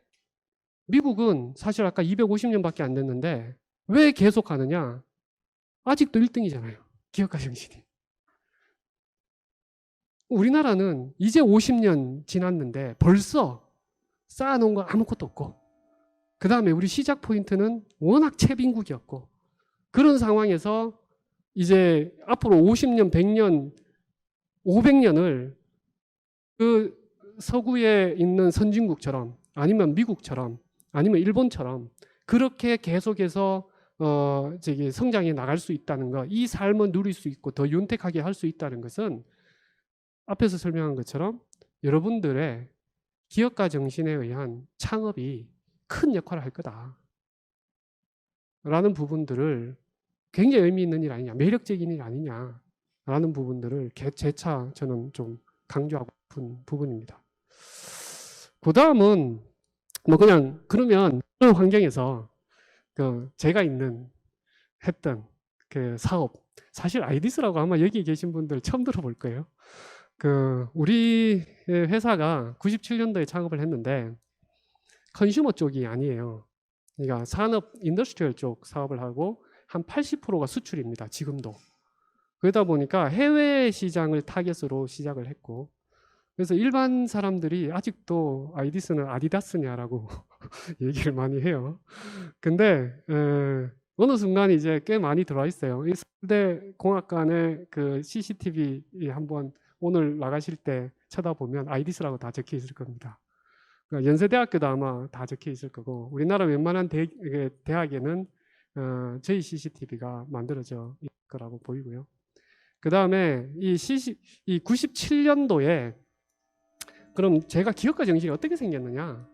미국은 사실 아까 250년밖에 안 됐는데 왜 계속 가느냐? 아직도 1등이잖아요. 기업가 정신이. 우리나라는 이제 50년 지났는데 벌써 쌓아놓은 거 아무것도 없고, 그 다음에 우리 시작 포인트는 워낙 채빈국이었고, 그런 상황에서 이제 앞으로 50년, 100년, 500년을 그 서구에 있는 선진국처럼, 아니면 미국처럼, 아니면 일본처럼 그렇게 계속해서 성장해 나갈 수 있다는 것, 이 삶을 누릴 수 있고 더 윤택하게 할 수 있다는 것은 앞에서 설명한 것처럼 여러분들의 기업가 정신에 의한 창업이 큰 역할을 할 거다 라는 부분들을 굉장히 의미 있는 일 아니냐, 매력적인 일 아니냐라는 부분들을 재차 저는 좀 강조하고 싶은 부분입니다. 그 다음은 뭐 그냥 그러면 그런 환경에서 그 제가 했던 그 사업, 사실 아이디스라고 아마 여기 계신 분들 처음 들어볼 거예요. 그 우리 회사가 97년도에 창업을 했는데 컨슈머 쪽이 아니에요. 그러니까 산업, 인더스트리얼 쪽 사업을 하고 한 80%가 수출입니다. 지금도. 그러다 보니까 해외 시장을 타겟으로 시작을 했고, 그래서 일반 사람들이 아직도 아이디스는 아디다스냐라고 얘기를 많이 해요. 근데 어느 순간 이제 꽤 많이 들어와 있어요. 이 서울대 공학관의 그 CCTV 한번 오늘 나가실 때 쳐다보면 아이디스라고 다 적혀 있을 겁니다. 그러니까 연세대학교도 아마 다 적혀 있을 거고, 우리나라 웬만한 대학에는 저희 CCTV가 만들어져 있을 거라고 보이고요. 그 다음에 이 97년도에 그럼 제가 기업가 정신이 어떻게 생겼느냐?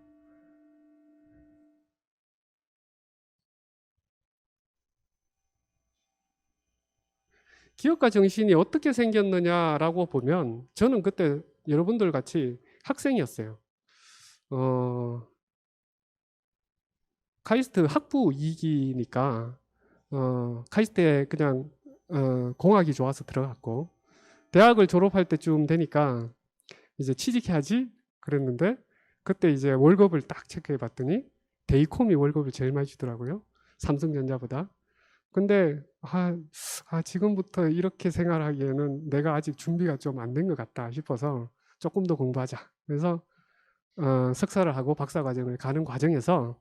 기업가 정신이 어떻게 생겼느냐라고 보면 저는 그때 여러분들 같이 학생이었어요. 카이스트 학부 2기니까 카이스트에 그냥 공학이 좋아서 들어갔고, 대학을 졸업할 때쯤 되니까 이제 취직해야지 그랬는데, 그때 이제 월급을 딱 체크해 봤더니 데이콤이 월급을 제일 많이 주더라고요. 삼성전자보다. 근데 지금부터 이렇게 생활하기에는 내가 아직 준비가 좀 안 된 것 같다 싶어서 조금 더 공부하자. 그래서 석사를 하고 박사과정을 가는 과정에서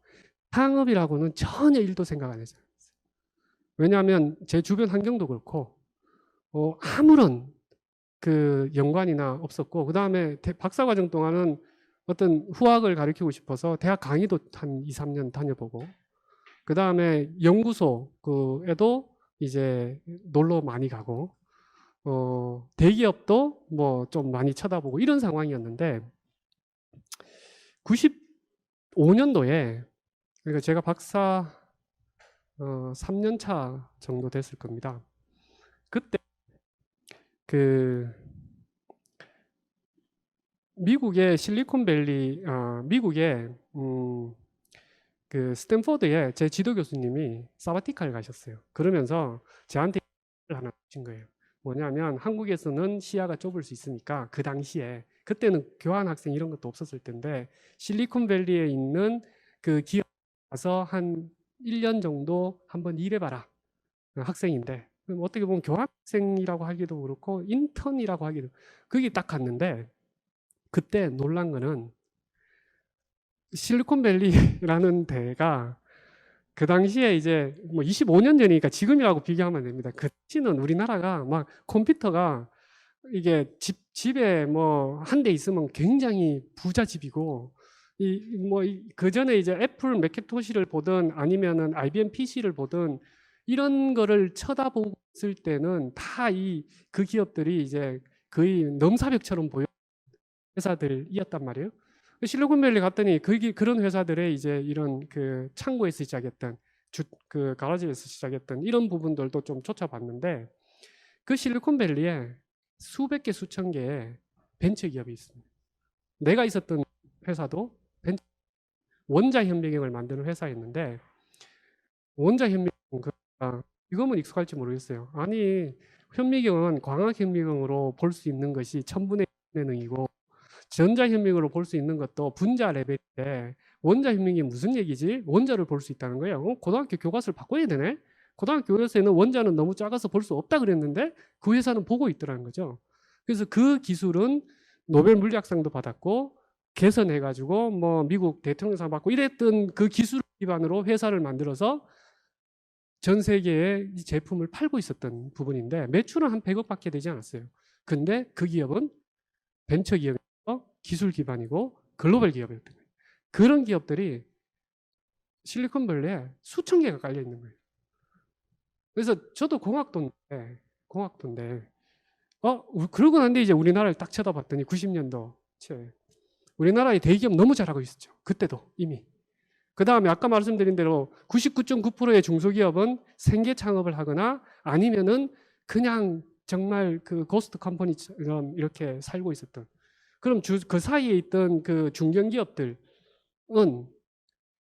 창업이라고는 전혀 일도 생각 안 했어요. 왜냐하면 제 주변 환경도 그렇고 아무런 그 연관이나 없었고, 그 다음에 박사과정 동안은 어떤 후학을 가르치고 싶어서 대학 강의도 한 2, 3년 다녀보고, 그 다음에 연구소에도 이제 놀러 많이 가고, 대기업도 뭐 좀 많이 쳐다보고 이런 상황이었는데, 95년도에, 그러니까 제가 박사 3년 차 정도 됐을 겁니다. 그때 그 미국의 실리콘밸리, 미국의 그 스탠포드에 제 지도 교수님이 사바티카를 가셨어요. 그러면서 저한테 하나 주신 거예요. 뭐냐면 한국에서는 시야가 좁을 수 있으니까 그 당시에, 그때는 교환 학생 이런 것도 없었을 텐데, 실리콘밸리에 있는 그 기업 가서 한 1년 정도 한번 일해봐라. 학생인데 어떻게 보면 교환학생이라고 하기도 그렇고 인턴이라고 하기도, 그게 딱 갔는데, 그때 놀란 거는 실리콘밸리라는 데가 그 당시에 이제 뭐 25년 전이니까 지금이라고 비교하면 됩니다. 그 당시는 우리나라가 막 컴퓨터가 이게 집에 뭐 한 대 있으면 굉장히 부잣집이고, 그 전에 이제 애플 매cin토시를 보든 아니면은 IBM PC를 보든 이런 거를 쳐다보고 있을 때는 다 그 기업들이 이제 거의 넘사벽처럼 보여 회사들이었단 말이에요. 실리콘밸리 갔더니 그런 회사들의 이제 이런 그 창고에서 시작했던 그 가라지에서 시작했던 이런 부분들도 좀 쫓아봤는데, 그 실리콘밸리에 수백 개 수천 개의 벤처 기업이 있습니다. 내가 있었던 회사도 원자 현미경을 만드는 회사였는데, 원자 현미경 이거면 익숙할지 모르겠어요. 아니, 현미경은 광학 현미경으로 볼 수 있는 것이 천분의 능이고 전자현미경으로 볼 수 있는 것도 분자 레벨인데, 원자현미경이 무슨 얘기지? 원자를 볼 수 있다는 거예요. 고등학교 교과서를 바꿔야 되네? 고등학교 교과서에는 원자는 너무 작아서 볼 수 없다 그랬는데 그 회사는 보고 있더라는 거죠. 그래서 그 기술은 노벨 물리학상도 받았고 개선해가지고 뭐 미국 대통령상 받고 이랬던 그 기술 기반으로 회사를 만들어서 전 세계에 이 제품을 팔고 있었던 부분인데, 매출은 한 100억밖에 되지 않았어요. 근데 그 기업은 벤처 기업, 기술 기반이고 글로벌 기업이었던 거예요. 그런 기업들이 실리콘밸리에 수천 개가 깔려 있는 거예요. 그래서 저도 공학도인데 그러고 난데 이제 우리나라를 딱 쳐다봤더니 90년도 채 우리나라의 대기업 너무 잘하고 있었죠. 그때도 이미. 그 다음에 아까 말씀드린 대로 99.9%의 중소기업은 생계 창업을 하거나 아니면은 그냥 정말 그 고스트 컴퍼니처럼 이렇게 살고 있었던. 그럼 그 사이에 있던 그 중견기업들은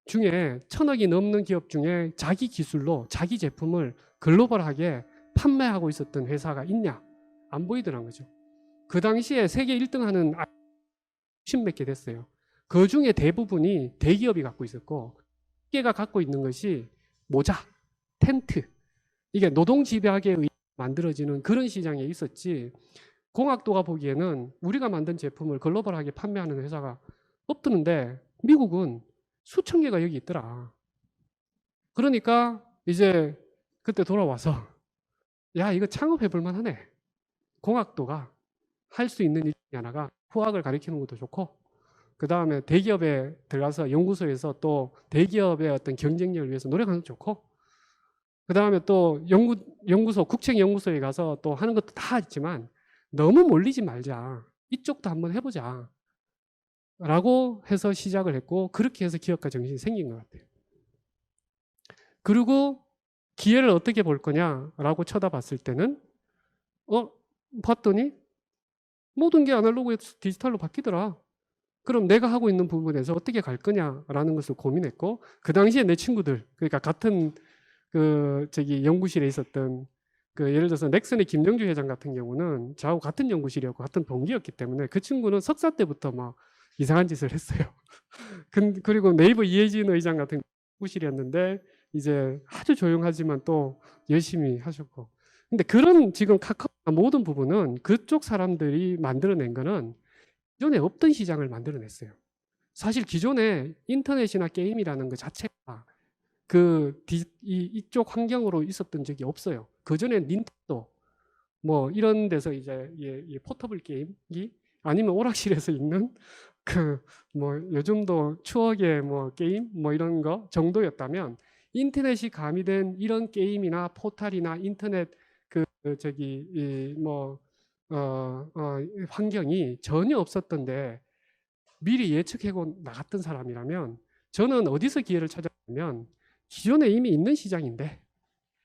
중에 1,000억이 넘는 기업 중에 자기 기술로 자기 제품을 글로벌하게 판매하고 있었던 회사가 있냐? 안 보이더란 거죠. 그 당시에 세계 1등 하는 10몇 개 됐어요. 그 중에 대부분이 대기업이 갖고 있었고, 개가 갖고 있는 것이 모자, 텐트, 이게 노동집약에 의해 만들어지는 그런 시장에 있었지, 공학도가 보기에는 우리가 만든 제품을 글로벌하게 판매하는 회사가 없던데 미국은 수천 개가 여기 있더라. 그러니까 이제 그때 돌아와서 야, 이거 창업해 볼 만하네. 공학도가 할 수 있는 일 중에 하나가 후학을 가르치는 것도 좋고, 그 다음에 대기업에 들어가서 연구소에서 또 대기업의 어떤 경쟁력을 위해서 노력하는 것도 좋고, 그 다음에 또 연구소, 국책연구소에 가서 또 하는 것도 다 있지만 너무 몰리지 말자. 이쪽도 한번 해보자. 라고 해서 시작을 했고, 그렇게 해서 기업가 정신이 생긴 것 같아요. 그리고 기회를 어떻게 볼 거냐라고 쳐다봤을 때는 봤더니 모든 게 아날로그에서 디지털로 바뀌더라. 그럼 내가 하고 있는 부분에서 어떻게 갈 거냐라는 것을 고민했고, 그 당시에 내 친구들, 그러니까 같은 연구실에 있었던 예를 들어서 넥슨의 김정주 회장 같은 경우는 저하고 같은 연구실이었고 같은 동기였기 때문에 그 친구는 석사 때부터 막 이상한 짓을 했어요. 그리고 네이버 이혜진 의장 같은 연구실이었는데 이제 아주 조용하지만 또 열심히 하셨고, 근데 그런 지금 카카오 모든 부분은 그쪽 사람들이 만들어낸 거는 기존에 없던 시장을 만들어냈어요. 사실 기존에 인터넷이나 게임이라는 것 자체가 이쪽 환경으로 있었던 적이 없어요. 그 전에 닌텐도 뭐 이런 데서 이제 포터블 게임기 아니면 오락실에서 있는 뭐 요즘도 추억의 뭐 게임 뭐 이런 거 정도였다면, 인터넷이 가미된 이런 게임이나 포탈이나 인터넷 환경이 전혀 없었던데 미리 예측하고 나갔던 사람이라면, 저는 어디서 기회를 찾았냐면 기존에 이미 있는 시장인데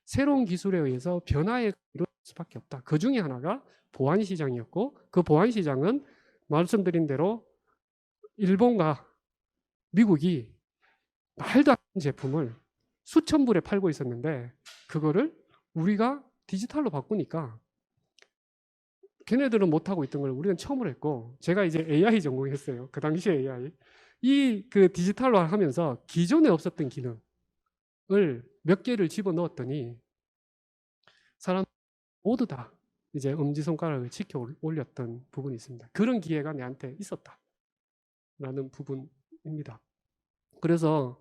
새로운 기술에 의해서 변화에 이룰 수밖에 없다. 그 중에 하나가 보안 시장이었고, 그 보안 시장은 말씀드린 대로 일본과 미국이 말도 안 되는 제품을 수천 불에 팔고 있었는데 그거를 우리가 디지털로 바꾸니까 걔네들은 못하고 있던 걸 우리는 처음으로 했고, 제가 이제 AI 전공했어요. 그 당시에 AI. 디지털로 하면서 기존에 없었던 기능을 몇 개를 집어 넣었더니 사람 모두 다 이제 엄지손가락을 치켜 올렸던 부분이 있습니다. 그런 기회가 내한테 있었다라는 부분입니다. 그래서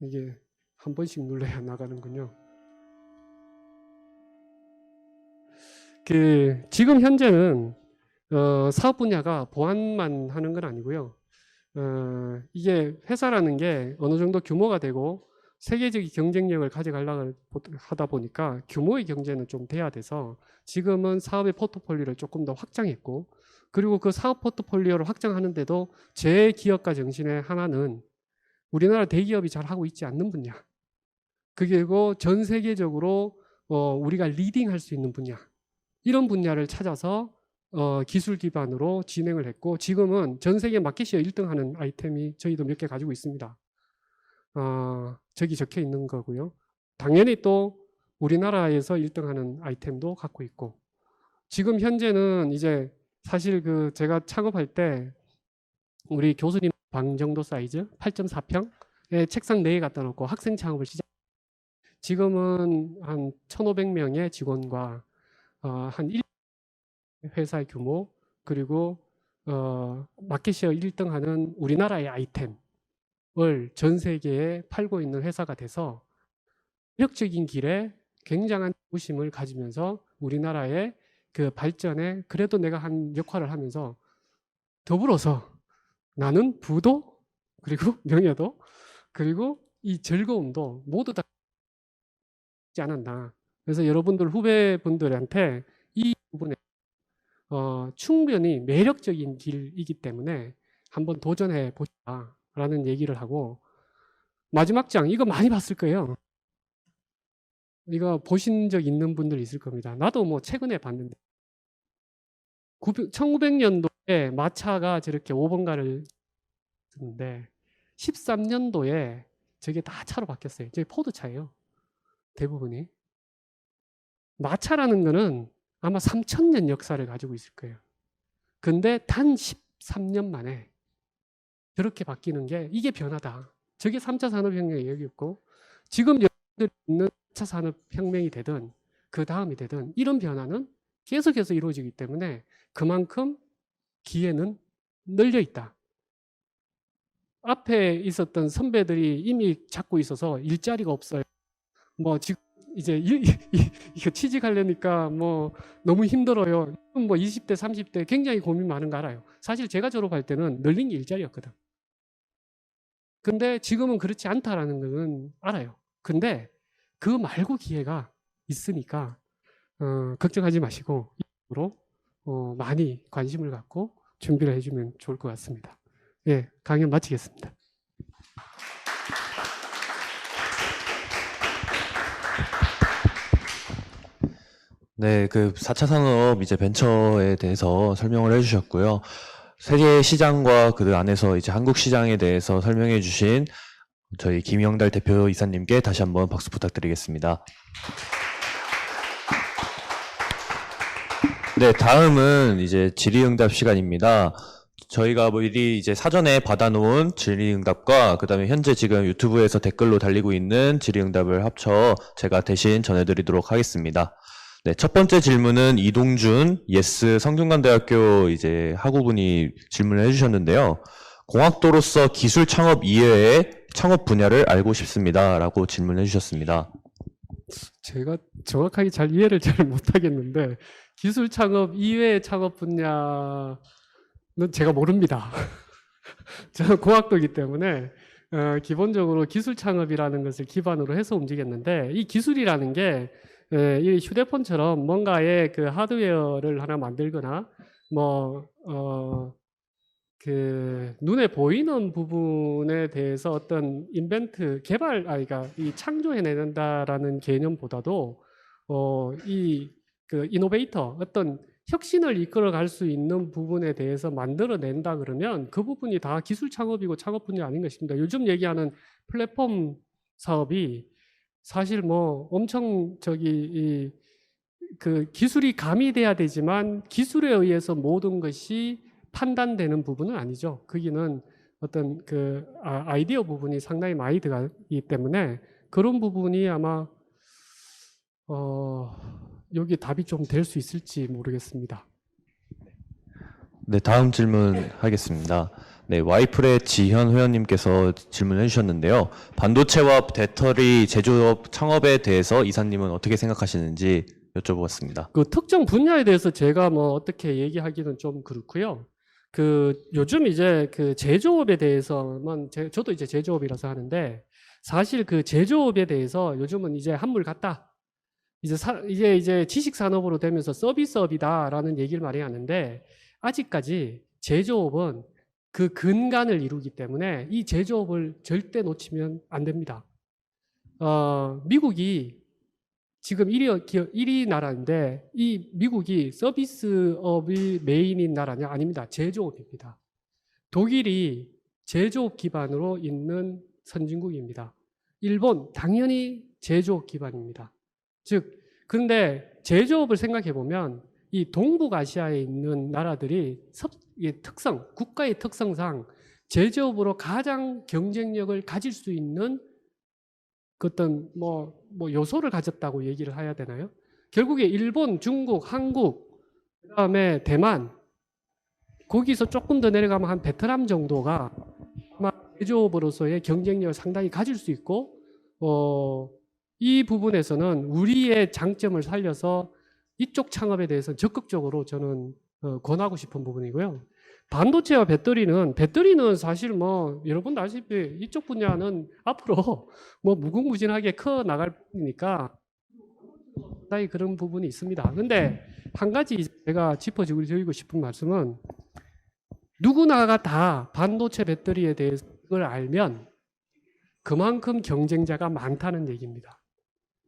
이게 한 번씩 눌러야 나가는군요. 지금 현재는 사업 분야가 보안만 하는 건 아니고요. 이게 회사라는 게 어느 정도 규모가 되고 세계적인 경쟁력을 가져가려고 하다 보니까 규모의 경제는 좀 돼야 돼서 지금은 사업의 포트폴리오를 조금 더 확장했고, 그리고 그 사업 포트폴리오를 확장하는데도 제 기업가 정신의 하나는 우리나라 대기업이 잘 하고 있지 않는 분야, 그리고 전 세계적으로 우리가 리딩할 수 있는 분야, 이런 분야를 찾아서 기술 기반으로 진행을 했고, 지금은 전 세계 마켓시어 1등 하는 아이템이 저희도 몇 개 가지고 있습니다. 저기 적혀 있는 거고요. 당연히 또 우리나라에서 1등 하는 아이템도 갖고 있고, 지금 현재는 이제 사실 제가 창업할 때 우리 교수님 방 정도 사이즈 8.4평에 책상 4개 갖다 놓고 학생 창업을 시작. 지금은 한 1,500명의 직원과 한 1 회사의 규모, 그리고 마켓시어 1등 하는 우리나라의 아이템을 전 세계에 팔고 있는 회사가 돼서 매력적인 길에 굉장한 부심을 가지면서 우리나라의 그 발전에 그래도 내가 한 역할을 하면서, 더불어서 나는 부도 그리고 명예도 그리고 이 즐거움도 모두 다 있지 않았나. 그래서 여러분들 후배분들한테 이 부분에 충분히 매력적인 길이기 때문에 한번 도전해 보시라라는 얘기를 하고, 마지막 장 이거 많이 봤을 거예요. 이거 보신 적 있는 분들 있을 겁니다. 나도 뭐 최근에 봤는데 1900년도에 마차가 저렇게 5번가를 쓰는데 13년도에 저게 다 차로 바뀌었어요. 저게 포드차예요. 대부분이. 마차라는 거는 아마 3000년 역사를 가지고 있을 거예요. 근데 단 13년 만에 저렇게 바뀌는 게 이게 변화다. 저게 3차 산업혁명의 얘기였고, 지금 여러분들이 있는 4차 산업혁명이 되든 그 다음이 되든 이런 변화는 계속해서 이루어지기 때문에 그만큼 기회는 널려 있다. 앞에 있었던 선배들이 이미 잡고 있어서 일자리가 없어요. 뭐 지금 이제 이거 취직하려니까 뭐 너무 힘들어요. 뭐 20대, 30대 굉장히 고민 많은 거 알아요. 사실 제가 졸업할 때는 널린 게 일자리였거든. 근데 지금은 그렇지 않다라는 것은 알아요. 근데 그 말고 기회가 있으니까 걱정하지 마시고 이쪽으로 많이 관심을 갖고 준비를 해주면 좋을 것 같습니다. 예, 강연 마치겠습니다. 네, 그 4차 산업 이제 벤처에 대해서 설명을 해주셨고요. 세계 시장과 그 안에서 이제 한국 시장에 대해서 설명해 주신 저희 김영달 대표 이사님께 다시 한번 박수 부탁드리겠습니다. 네, 다음은 이제 질의응답 시간입니다. 저희가 미리 이제 사전에 받아놓은 질의응답과 그다음에 현재 지금 유튜브에서 댓글로 달리고 있는 질의응답을 합쳐 제가 대신 전해드리도록 하겠습니다. 네, 첫 번째 질문은 이동준 예스 성균관대학교 이제 학우분이 질문을 해주셨는데요. 공학도로서 기술 창업 이외의 창업 분야를 알고 싶습니다라고 질문해 주셨습니다. 제가 정확하게 잘 이해를 잘 못하겠는데 기술 창업 이외의 창업 분야는 제가 모릅니다. 저는 공학도이기 때문에 기본적으로 기술 창업이라는 것을 기반으로 해서 움직였는데 이 기술이라는 게 이 휴대폰처럼 뭔가의 그 하드웨어를 하나 만들거나 그 눈에 보이는 부분에 대해서 어떤 인벤트 개발 그러니까 이 창조해낸다라는 개념보다도 이 그 이노베이터 어떤 혁신을 이끌어갈 수 있는 부분에 대해서 만들어낸다 그러면 그 부분이 다 기술 창업이고 창업 분야 아닌 것입니다. 요즘 얘기하는 플랫폼 사업이 사실 뭐 엄청 그 기술이 가미돼야 되지만 기술에 의해서 모든 것이 판단되는 부분은 아니죠. 거기는 어떤 그 아이디어 부분이 상당히 많이 들어가기 때문에 그런 부분이 아마 여기 답이 좀 될 수 있을지 모르겠습니다. 네, 다음 질문 하겠습니다. 네, 와이프의 지현 회원님께서 질문해 주셨는데요. 반도체와 배터리 제조업 창업에 대해서 이사님은 어떻게 생각하시는지 여쭤보았습니다. 그 특정 분야에 대해서 제가 뭐 어떻게 얘기하기는 좀 그렇고요. 그 요즘 이제 그 제조업에 대해서만 저도 이제 제조업이라서 하는데 사실 그 제조업에 대해서 요즘은 이제 한물 같다. 이제 지식 산업으로 되면서 서비스업이다라는 얘기를 많이 하는데 아직까지 제조업은 그 근간을 이루기 때문에 이 제조업을 절대 놓치면 안 됩니다. 미국이 지금 1위 나라인데 이 미국이 서비스업이 메인인 나라냐? 아닙니다. 제조업입니다. 독일이 제조업 기반으로 있는 선진국입니다. 일본 당연히 제조업 기반입니다. 즉, 근데 제조업을 생각해 보면 이 동북아시아에 있는 나라들이 국가의 특성상 제조업으로 가장 경쟁력을 가질 수 있는 그 어떤 뭐 요소를 가졌다고 얘기를 해야 되나요? 결국에 일본, 중국, 한국, 그다음에 대만, 거기서 조금 더 내려가면 한 베트남 정도가 아마 제조업으로서의 경쟁력을 상당히 가질 수 있고 이 부분에서는 우리의 장점을 살려서 이쪽 창업에 대해서 적극적으로 저는 권하고 싶은 부분이고요. 반도체와 배터리는 사실 뭐 여러분도 아시다시피 이쪽 분야는 앞으로 뭐 무궁무진하게 커 나갈 뿐이니까 상당히 그런 부분이 있습니다. 근데 한 가지 제가 짚어드리고 싶은 말씀은 누구나가 다 반도체 배터리에 대해서 그걸 알면 그만큼 경쟁자가 많다는 얘기입니다.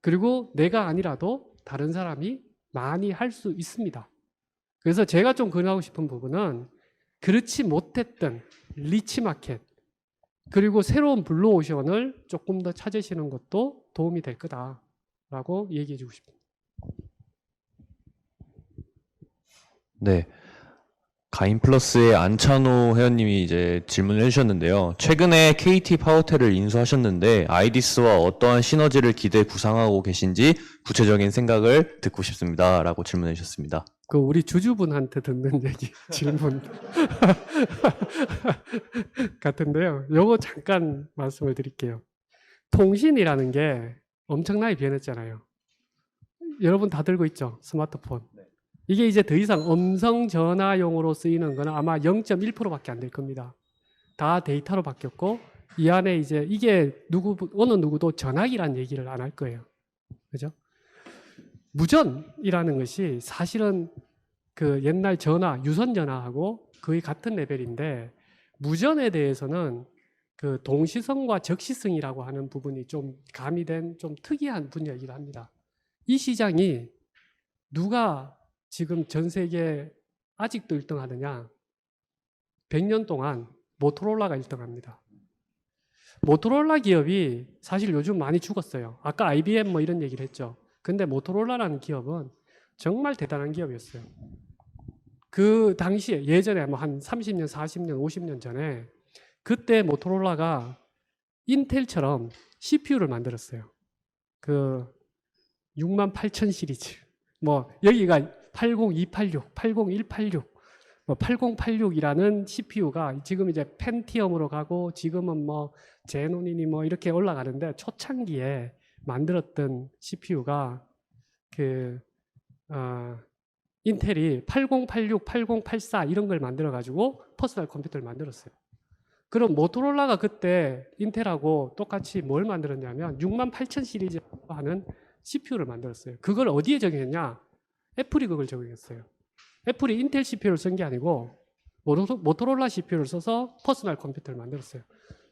그리고 내가 아니라도 다른 사람이 많이 할 수 있습니다. 그래서 제가 좀 권하고 싶은 부분은 그렇지 못했던 리치 마켓 그리고 새로운 블루오션을 조금 더 찾으시는 것도 도움이 될 거다라고 얘기해 주고 싶습니다. 네. 가인플러스의 안찬호 회원님이 이제 질문을 해주셨는데요. 최근에 KT 파워텔을 인수하셨는데 아이디스와 어떠한 시너지를 기대 구상하고 계신지 구체적인 생각을 듣고 싶습니다. 라고 질문해 주셨습니다. 그 우리 주주분한테 듣는 얘기 질문 같은데요. 요거 잠깐 말씀을 드릴게요. 통신이라는 게 엄청나게 변했잖아요. 여러분 다 들고 있죠? 스마트폰. 이게 이제 더 이상 음성 전화용으로 쓰이는 거는 아마 0.1%밖에 안 될 겁니다. 다 데이터로 바뀌었고 이 안에 이제 이게 어느 누구도 전화기란 얘기를 안 할 거예요. 그죠? 무전이라는 것이 사실은 그 옛날 전화, 유선 전화하고 거의 같은 레벨인데 무전에 대해서는 그 동시성과 적시성이라고 하는 부분이 좀 가미된 좀 특이한 분야이기도 합니다. 이 시장이 누가 지금 전 세계 아직도 1등 하느냐? 100년 동안 모토로라가 1등합니다. 모토로라 기업이 사실 요즘 많이 죽었어요. 아까 IBM 뭐 이런 얘기를 했죠. 근데 모토로라라는 기업은 정말 대단한 기업이었어요. 그 당시에 예전에 뭐 한 30년, 40년, 50년 전에 그때 모토로라가 인텔처럼 CPU를 만들었어요. 그 68,000 시리즈. 뭐 여기가 80286, 80186, 뭐 8086이라는 CPU가 지금 이제 펜티엄으로 가고 지금은 뭐 제노닌이 뭐 이렇게 올라가는데 초창기에 만들었던 CPU가 그 인텔이 8086, 8084 이런 걸 만들어 가지고 퍼스널 컴퓨터를 만들었어요. 그럼 모토로라가 그때 인텔하고 똑같이 뭘 만들었냐면 68,000 시리즈 하는 CPU를 만들었어요. 그걸 어디에 적용했냐? 애플이 그걸 적용했어요. 애플이 인텔 CPU를 쓴 게 아니고 모토로라 CPU를 써서 퍼스널 컴퓨터를 만들었어요.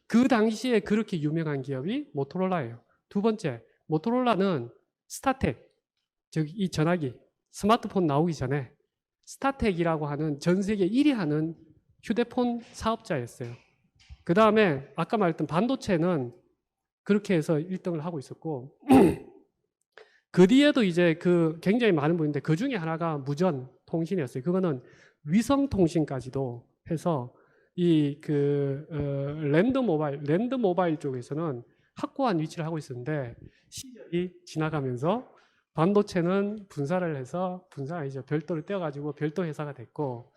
그 당시에 그렇게 유명한 기업이 모토로라예요. 두 번째, 모토로라는 스타텍, 즉 이 전화기, 스마트폰 나오기 전에 스타텍이라고 하는 전 세계 1위 하는 휴대폰 사업자였어요. 그 다음에 아까 말했던 반도체는 그렇게 해서 1등을 하고 있었고 그 뒤에도 이제 그 굉장히 많은 분인데 그 중에 하나가 무전 통신이었어요. 그거는 위성 통신까지도 해서 이 그 랜드 모바일 쪽에서는 확고한 위치를 하고 있었는데 시절이 지나가면서 반도체는 분사를 해서 이제 별도를 떼어가지고 별도 회사가 됐고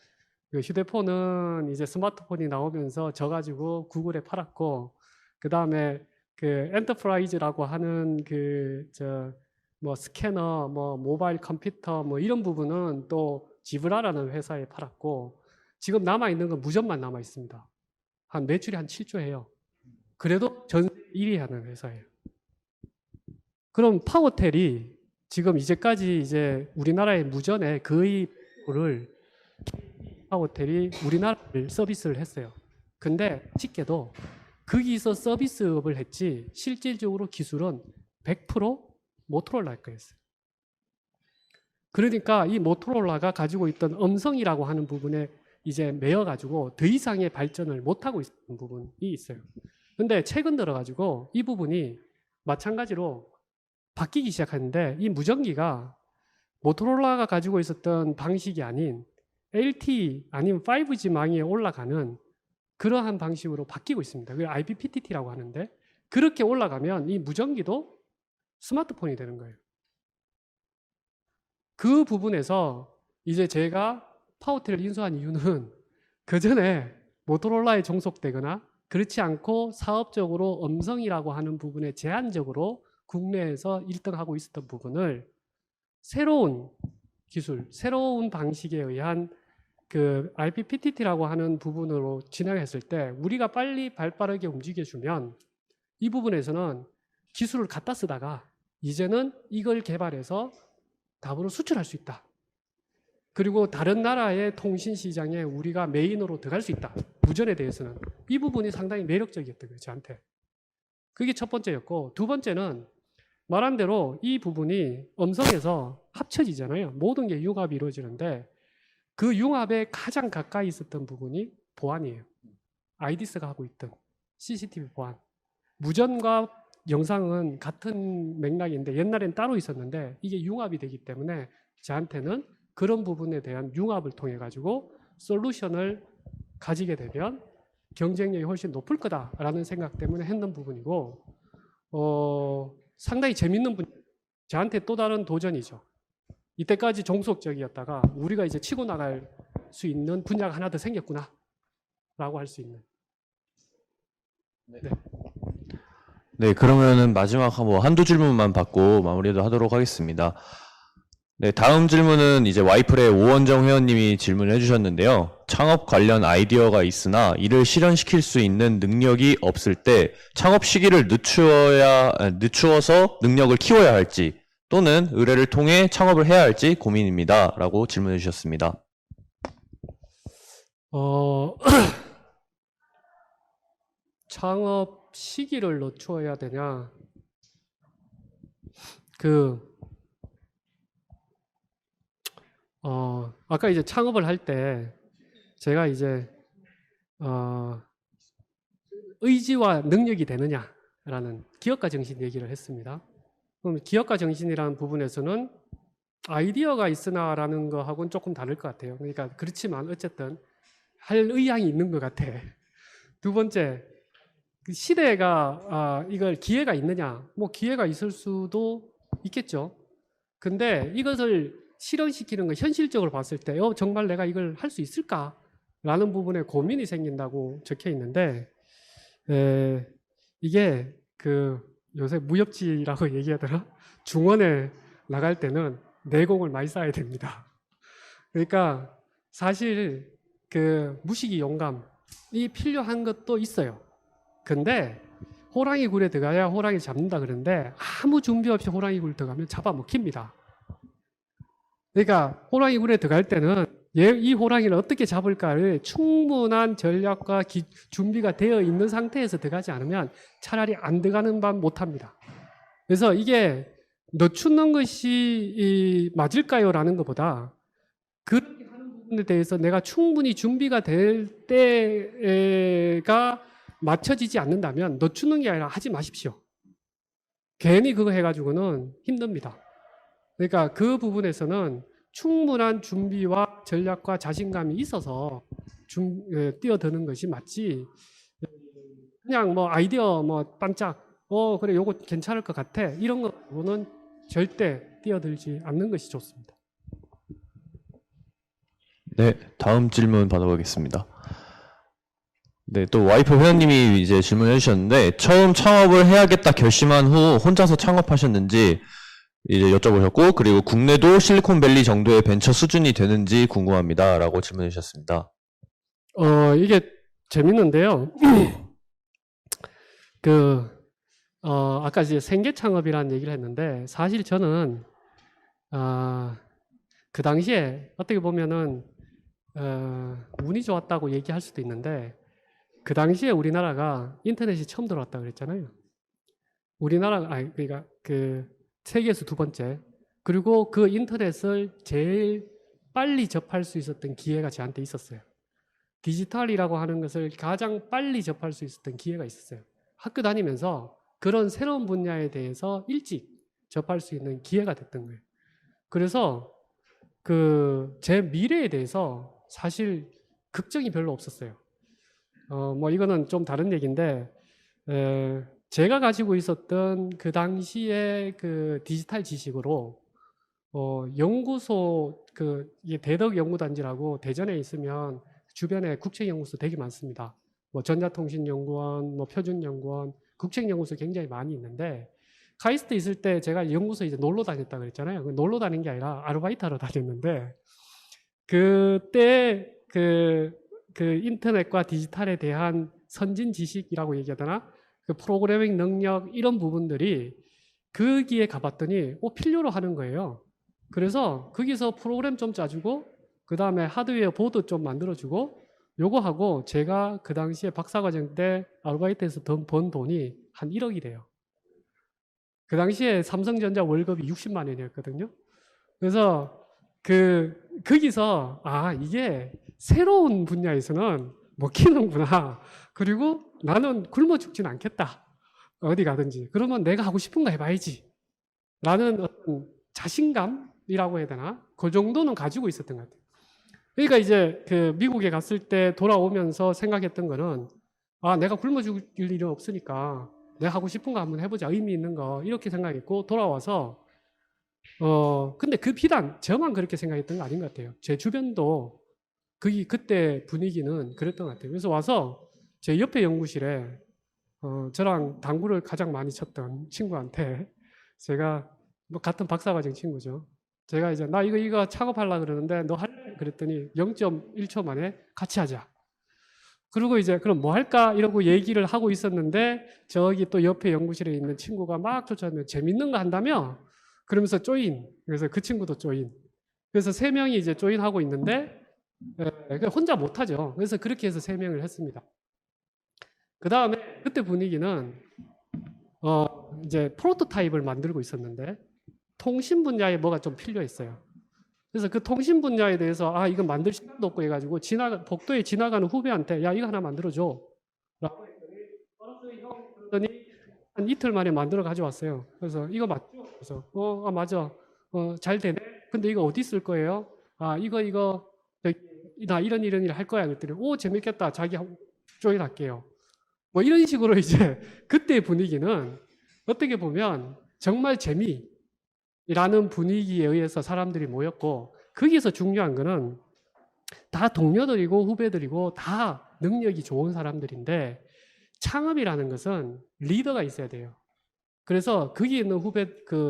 그 휴대폰은 이제 스마트폰이 나오면서 져가지고 구글에 팔았고 그 다음에 그 엔터프라이즈라고 하는 뭐 스캐너, 뭐 모바일 컴퓨터 뭐 이런 부분은 또 지브라라는 회사에 팔았고 지금 남아 있는 건 무전만 남아 있습니다. 한 매출이 한 7조 해요. 그래도 전 1위 하는 회사예요. 그럼 파워텔이 지금 이제까지 이제 우리나라의 무전의 거의 를 파워텔이 우리나라를 서비스를 했어요. 근데 쉽게도 거기서 서비스업을 했지 실질적으로 기술은 100% 모토로라일 거였어요. 그러니까 이 모토로라가 가지고 있던 음성이라고 하는 부분에 이제 매여가지고 더 이상의 발전을 못하고 있는 부분이 있어요. 근데 최근 들어가지고 이 부분이 마찬가지로 바뀌기 시작하는데 이 무전기가 모토로라가 가지고 있었던 방식이 아닌 LTE 아니면 5G 망위에 올라가는 그러한 방식으로 바뀌고 있습니다. 그게 IPPTT라고 하는데 그렇게 올라가면 이 무전기도 스마트폰이 되는 거예요. 그 부분에서 이제 제가 파워텔을 인수한 이유는 그 전에 모토로라에 종속되거나 그렇지 않고 사업적으로 음성이라고 하는 부분에 제한적으로 국내에서 1등하고 있었던 부분을 새로운 기술, 새로운 방식에 의한 그 IPPTT라고 하는 부분으로 진행했을 때 우리가 빨리 발빠르게 움직여주면 이 부분에서는 기술을 갖다 쓰다가 이제는 이걸 개발해서 답으로 수출할 수 있다. 그리고 다른 나라의 통신 시장에 우리가 메인으로 들어갈 수 있다. 무전에 대해서는. 이 부분이 상당히 매력적이었던 거예요, 저한테. 그게 첫 번째였고, 두 번째는 말한 대로 이 부분이 음성에서 합쳐지잖아요. 모든 게 융합이 이루어지는데 그 융합에 가장 가까이 있었던 부분이 보안이에요. 아이디스가 하고 있던 CCTV 보안. 무전과 영상은 같은 맥락인데 옛날엔 따로 있었는데 이게 융합이 되기 때문에 저한테는 그런 부분에 대한 융합을 통해 가지고 솔루션을 가지게 되면 경쟁력이 훨씬 높을 거다라는 생각 때문에 했는 부분이고 상당히 재밌는 분, 저한테 또 다른 도전이죠. 이때까지 종속적이었다가 우리가 이제 치고 나갈 수 있는 분야가 하나 더 생겼구나 라고 할 수 있는. 네. 네, 그러면은 마지막 뭐 한두 질문만 받고 마무리도 하도록 하겠습니다. 네, 다음 질문은 이제 와이플의 오원정 회원님이 질문을 해주셨는데요. 창업 관련 아이디어가 있으나 이를 실현시킬 수 있는 능력이 없을 때 창업 시기를 늦추어서 능력을 키워야 할지 또는 의뢰를 통해 창업을 해야 할지 고민입니다. 라고 질문해 주셨습니다. 창업 시기를 늦추어야 되냐? 아까 이제 창업을 할 때 제가 이제 의지와 능력이 되느냐라는 기업가 정신 얘기를 했습니다. 그럼 기업가 정신이라는 부분에서는 아이디어가 있으나라는 거하고는 조금 다를 것 같아요. 그러니까 그렇지만 어쨌든 할 의향이 있는 것 같아. 두 번째, 그 시대가 이걸 기회가 있느냐? 뭐 기회가 있을 수도 있겠죠. 근데 이것을 실현시키는 거 현실적으로 봤을 때 정말 내가 이걸 할 수 있을까라는 부분에 고민이 생긴다고 적혀 있는데 이게 요새 무협지라고 얘기하더라. 중원에 나갈 때는 내공을 많이 쌓아야 됩니다. 그러니까 사실 무식이 용감이 필요한 것도 있어요. 근데 호랑이 굴에 들어가야 호랑이를 잡는다 그러는데 아무 준비 없이 호랑이 굴에 들어가면 잡아먹힙니다. 그러니까 호랑이 굴에 들어갈 때는 이 호랑이를 어떻게 잡을까를 충분한 전략과 준비가 되어 있는 상태에서 들어가지 않으면 차라리 안 들어가는 반 못합니다. 그래서 이게 늦추는 것이 맞을까요? 라는 것보다 그렇게 하는 부분에 대해서 내가 충분히 준비가 될 때가 맞춰지지 않는다면 늦추는 게 아니라 하지 마십시오. 괜히 그거 해가지고는 힘듭니다. 그러니까 그 부분에서는 충분한 준비와 전략과 자신감이 있어서 뛰어드는 것이 맞지. 그냥 뭐 아이디어 뭐 반짝 그래 요거 괜찮을 것 같아 이런 거는 절대 뛰어들지 않는 것이 좋습니다. 네, 다음 질문 받아보겠습니다. 네, 또 와이프 회원님이 이제 질문해 주셨는데 처음 창업을 해야겠다 결심한 후 혼자서 창업하셨는지 이제 여쭤보셨고, 그리고 국내도 실리콘밸리 정도의 벤처 수준이 되는지 궁금합니다. 라고 질문해 주셨습니다. 이게 재밌는데요. 아까 이제 생계 창업이라는 얘기를 했는데, 사실 저는, 그 당시에 어떻게 보면은, 운이 좋았다고 얘기할 수도 있는데, 그 당시에 우리나라가 인터넷이 처음 들어왔다고 그랬잖아요. 그러니까 세계에서 두 번째. 그리고 그 인터넷을 제일 빨리 접할 수 있었던 기회가 저한테 있었어요. 디지털이라고 하는 것을 가장 빨리 접할 수 있었던 기회가 있었어요. 학교 다니면서 그런 새로운 분야에 대해서 일찍 접할 수 있는 기회가 됐던 거예요. 그래서 제 미래에 대해서 사실 걱정이 별로 없었어요. 뭐 이거는 좀 다른 얘기인데, 제가 가지고 있었던 그 당시에 디지털 지식으로 연구소 이게 대덕연구단지라고 대전에 있으면 주변에 국책연구소 되게 많습니다. 뭐 전자통신연구원, 뭐 표준연구원, 국책연구소 굉장히 많이 있는데 카이스트 있을 때 제가 연구소 이제 놀러 다녔다 그랬잖아요. 놀러 다닌 게 아니라 아르바이트하러 다녔는데 그때 인터넷과 디지털에 대한 선진 지식이라고 얘기하더나 프로그래밍 능력 이런 부분들이 거기에 가봤더니 필요로 하는 거예요. 그래서 거기서 프로그램 좀 짜주고 그 다음에 하드웨어 보드 좀 만들어주고 요거 하고 제가 그 당시에 박사과정 때 아르바이트에서 번 돈이 한 1억이래요. 그 당시에 삼성전자 월급이 60만 원이었거든요. 그래서 거기서 이게 새로운 분야에서는 먹히는구나. 그리고 나는 굶어 죽진 않겠다. 어디 가든지. 그러면 내가 하고 싶은 거 해봐야지. 라는 어떤 자신감이라고 해야 되나? 그 정도는 가지고 있었던 것 같아요. 그러니까 이제 그 미국에 갔을 때 돌아오면서 생각했던 거는 내가 굶어 죽을 일은 없으니까 내가 하고 싶은 거 한번 해보자. 의미 있는 거. 이렇게 생각했고 돌아와서 근데 그 비단 저만 그렇게 생각했던 거 아닌 것 같아요. 제 주변도 그때 분위기는 그랬던 것 같아요. 그래서 와서 제 옆에 연구실에 저랑 당구를 가장 많이 쳤던 친구한테 제가 뭐 같은 박사과정 친구죠. 제가 이제 나 이거 작업하려고 그러는데 너 할래? 그랬더니 0.1초 만에 같이 하자. 그리고 이제 그럼 뭐 할까? 이러고 얘기를 하고 있었는데 저기 또 옆에 연구실에 있는 친구가 막 쫓아오면 재밌는 거 한다며? 그러면서 조인. 그래서 그 친구도 조인. 그래서 세 명이 이제 조인하고 있는데 혼자 못 하죠. 그래서 그렇게 해서 세 명을 했습니다. 그 다음에 그때 분위기는 이제 프로토타입을 만들고 있었는데 통신 분야에 뭐가 좀 필요했어요. 그래서 그 통신 분야에 대해서 이건 만들 시간도 없고 해가지고 복도에 지나가는 후배한테 야 이거 하나 만들어줘 라고 했더니 한 이틀 만에 만들어 가져왔어요. 그래서 이거 맞죠? 그래서 맞아. 잘 되네. 근데 이거 어디 쓸 거예요? 이거 나 이런 일 할 거야. 그랬더니 오 재밌겠다. 자기 조인할게요. 뭐 이런 식으로 이제 그때 분위기는 어떻게 보면 정말 재미라는 분위기에 의해서 사람들이 모였고 거기서 중요한 거는 다 동료들이고 후배들이고 다 능력이 좋은 사람들인데 창업이라는 것은 리더가 있어야 돼요. 그래서 거기 있는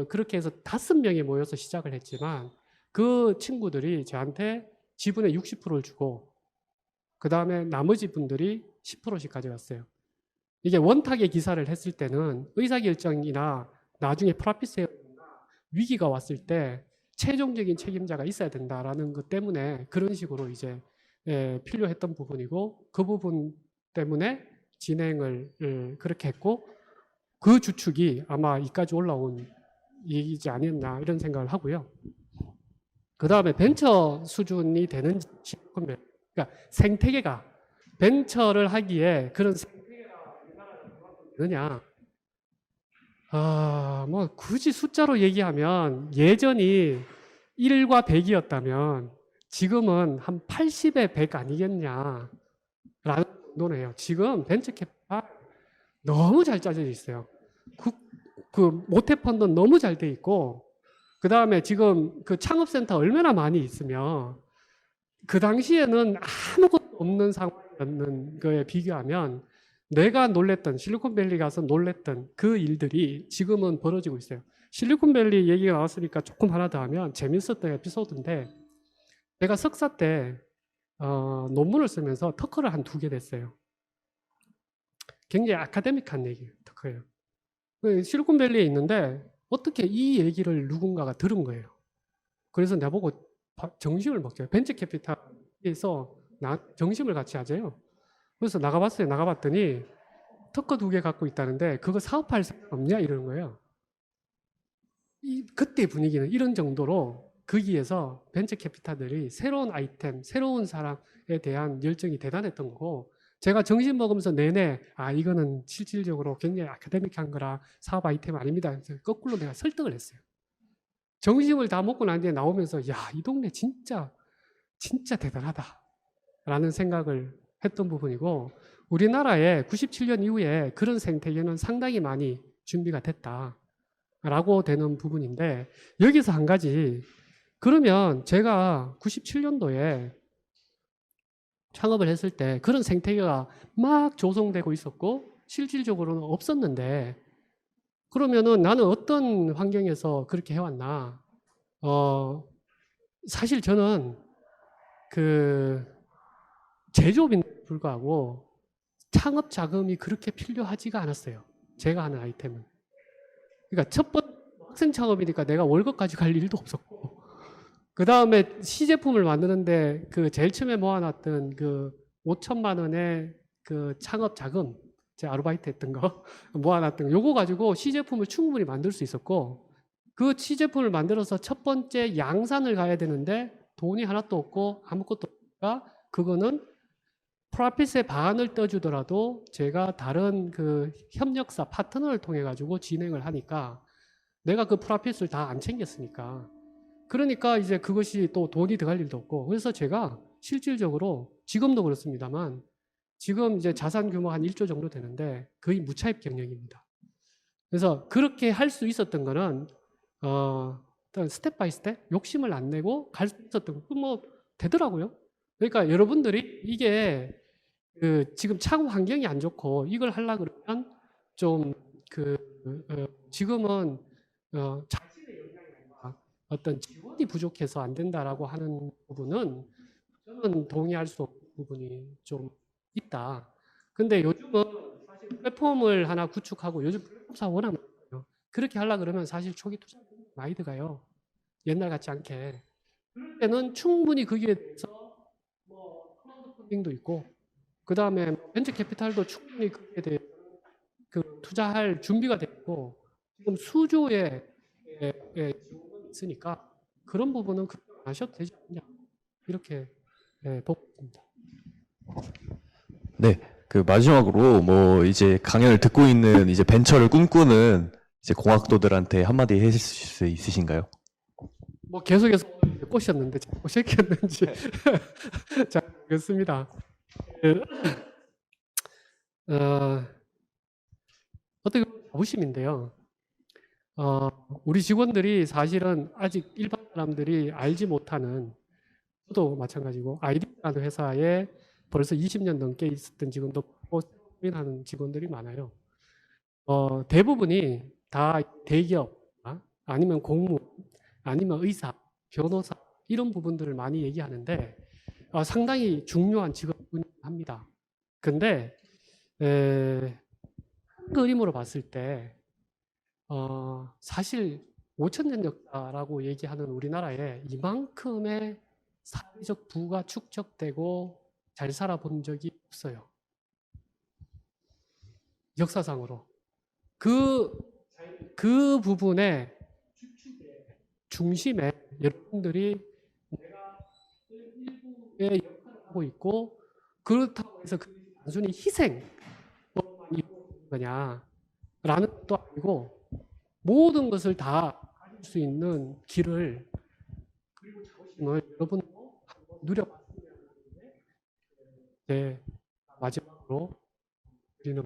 그렇게 해서 5명이 모여서 시작을 했지만 그 친구들이 저한테 지분의 60%를 주고 그 다음에 나머지 분들이 10%씩 가져갔어요. 이게 원탁의 기사를 했을 때는 의사결정이나 나중에 프라피스 위기가 왔을 때 최종적인 책임자가 있어야 된다라는 것 때문에 그런 식으로 이제 필요했던 부분이고 그 부분 때문에 진행을 그렇게 했고 그 주축이 아마 이까지 올라온 얘기지 아니었나 이런 생각을 하고요. 그 다음에 벤처 수준이 되는 그러니까 생태계가 벤처를 하기에 그런 생태계가 되느냐? 뭐 굳이 숫자로 얘기하면 예전이 1과 100이었다면 지금은 한 80의 100 아니겠냐? 라는 정도네요. 지금 벤처 캐피탈 너무 잘 짜져 있어요. 그 모태펀드는 너무 잘 돼 있고 그 다음에 지금 그 창업센터 얼마나 많이 있으면 그 당시에는 아무것도 없는 상황이었는 거에 비교하면 내가 놀랬던 실리콘밸리 가서 놀랬던 그 일들이 지금은 벌어지고 있어요. 실리콘밸리 얘기가 나왔으니까 조금 하나 더 하면 재밌었던 에피소드인데 제가 석사 때 논문을 쓰면서 터커를 한 2개 냈어요. 굉장히 아카데믹한 얘기예요. 터커예요. 실리콘밸리에 있는데 어떻게 이 얘기를 누군가가 들은 거예요. 그래서 나보고 점심을 먹자요. 벤처 캐피탈에서 점심을 같이 하재요. 그래서 나가봤어요. 나가봤더니 터커 2개 갖고 있다는데 그거 사업할 생각 없냐 이러는 거예요. 그때 분위기는 이런 정도로 거기에서 벤처 캐피탈들이 새로운 아이템, 새로운 사람에 대한 열정이 대단했던 거고 제가 점심 먹으면서 내내 이거는 실질적으로 굉장히 아카데믹한 거라 사업 아이템 아닙니다. 그래서 거꾸로 내가 설득을 했어요. 점심을 다 먹고 난 뒤에 나오면서 이 동네 진짜 대단하다 라는 생각을 했던 부분이고 우리나라에 97년 이후에 그런 생태계는 상당히 많이 준비가 됐다라고 되는 부분인데 여기서 한 가지 그러면 제가 97년도에 창업을 했을 때 그런 생태계가 막 조성되고 있었고 실질적으로는 없었는데 그러면은 나는 어떤 환경에서 그렇게 해왔나? 사실 저는 그 제조업인데 불구하고 창업 자금이 그렇게 필요하지가 않았어요. 제가 하는 아이템은. 그러니까 첫 번째 학생 창업이니까 내가 월급까지 갈 일도 없었고 그 다음에 시제품을 만드는데 그 제일 처음에 모아놨던 그 5천만 원의 그 창업 자금, 제 아르바이트 했던 거 모아놨던 거, 요거 가지고 시제품을 충분히 만들 수 있었고, 그 시제품을 만들어서 첫 번째 양산을 가야 되는데 돈이 하나도 없고 아무것도 없으니까 그거는 프라핏의 반을 떠주더라도 제가 다른 그 협력사 파트너를 통해 가지고 진행을 하니까 내가 그 프라핏을 다 안 챙겼으니까, 그러니까 이제 그것이 또 돈이 들어갈 일도 없고, 그래서 제가 실질적으로 지금도 그렇습니다만 지금 이제 자산 규모 한 1조 정도 되는데 거의 무차입 경영입니다. 그래서 그렇게 할 수 있었던 거는 일단 스텝 바이 스텝 욕심을 안 내고 갈 수 있었던 거, 뭐 되더라고요. 그러니까 여러분들이 이게 그 지금 창업 환경이 안 좋고 이걸 하려 그러면 좀 그 지금은 자신의 역량이 아니라 어떤 지원이 부족해서 안 된다라고 하는 부분은 저는 동의할 수 없는 부분이 좀 있다. 근데 요즘은 사실 플랫폼을 하나 구축하고, 요즘 플랫폼사 워낙 많아요. 그렇게 하려 그러면 사실 초기 투자 많이 들어가요. 옛날 같지 않게. 그럴 때는 충분히 거기에 대해서 뭐 크라우드 펀딩도 있고, 그 다음에 벤처 캐피탈도 충분히 거기에 대해 그 투자할 준비가 됐고, 지금 수조의 지원이 있으니까 그런 부분은 걱정 안 하셔도 되지 않냐, 이렇게 보고 있습니다. 네, 그 마지막으로 뭐 이제 강연을 듣고 있는 이제 벤처를 꿈꾸는 이제 공학도들한테 한마디 해주실 수 있으신가요? 뭐 계속해서 꼬셨는데 제가 꼬셨겠는지 잘 모르겠습니다. 어떻게 보면 자부심인데요. 우리 직원들이 사실은 아직 일반 사람들이 알지 못하는, 저도 마찬가지고 아이디라는 회사에 벌써 20년 넘게 있었던 직원도 하는 직원들이 많아요. 대부분이 다 대기업, 아니면 공무원, 아니면 의사, 변호사, 이런 부분들을 많이 얘기하는데 상당히 중요한 직업입니다. 근데 큰 그림으로 봤을 때 사실 5천년 역사라고 얘기하는 우리나라에 이만큼의 사회적 부가 축적되고 잘 살아본 적이 없어요. 역사상으로. 그 부분의 중심에 여러분들이 내가 일부의 역할을 하고 있고, 그렇다고 해서 그 단순히 희생만 이루어지는 거냐라는 것도 아니고, 모든 것을 다 가질 수 있는 길을, 그리고 자부심을 여러분도 한번 누려봤으면 하는데, 마지막으로 드리는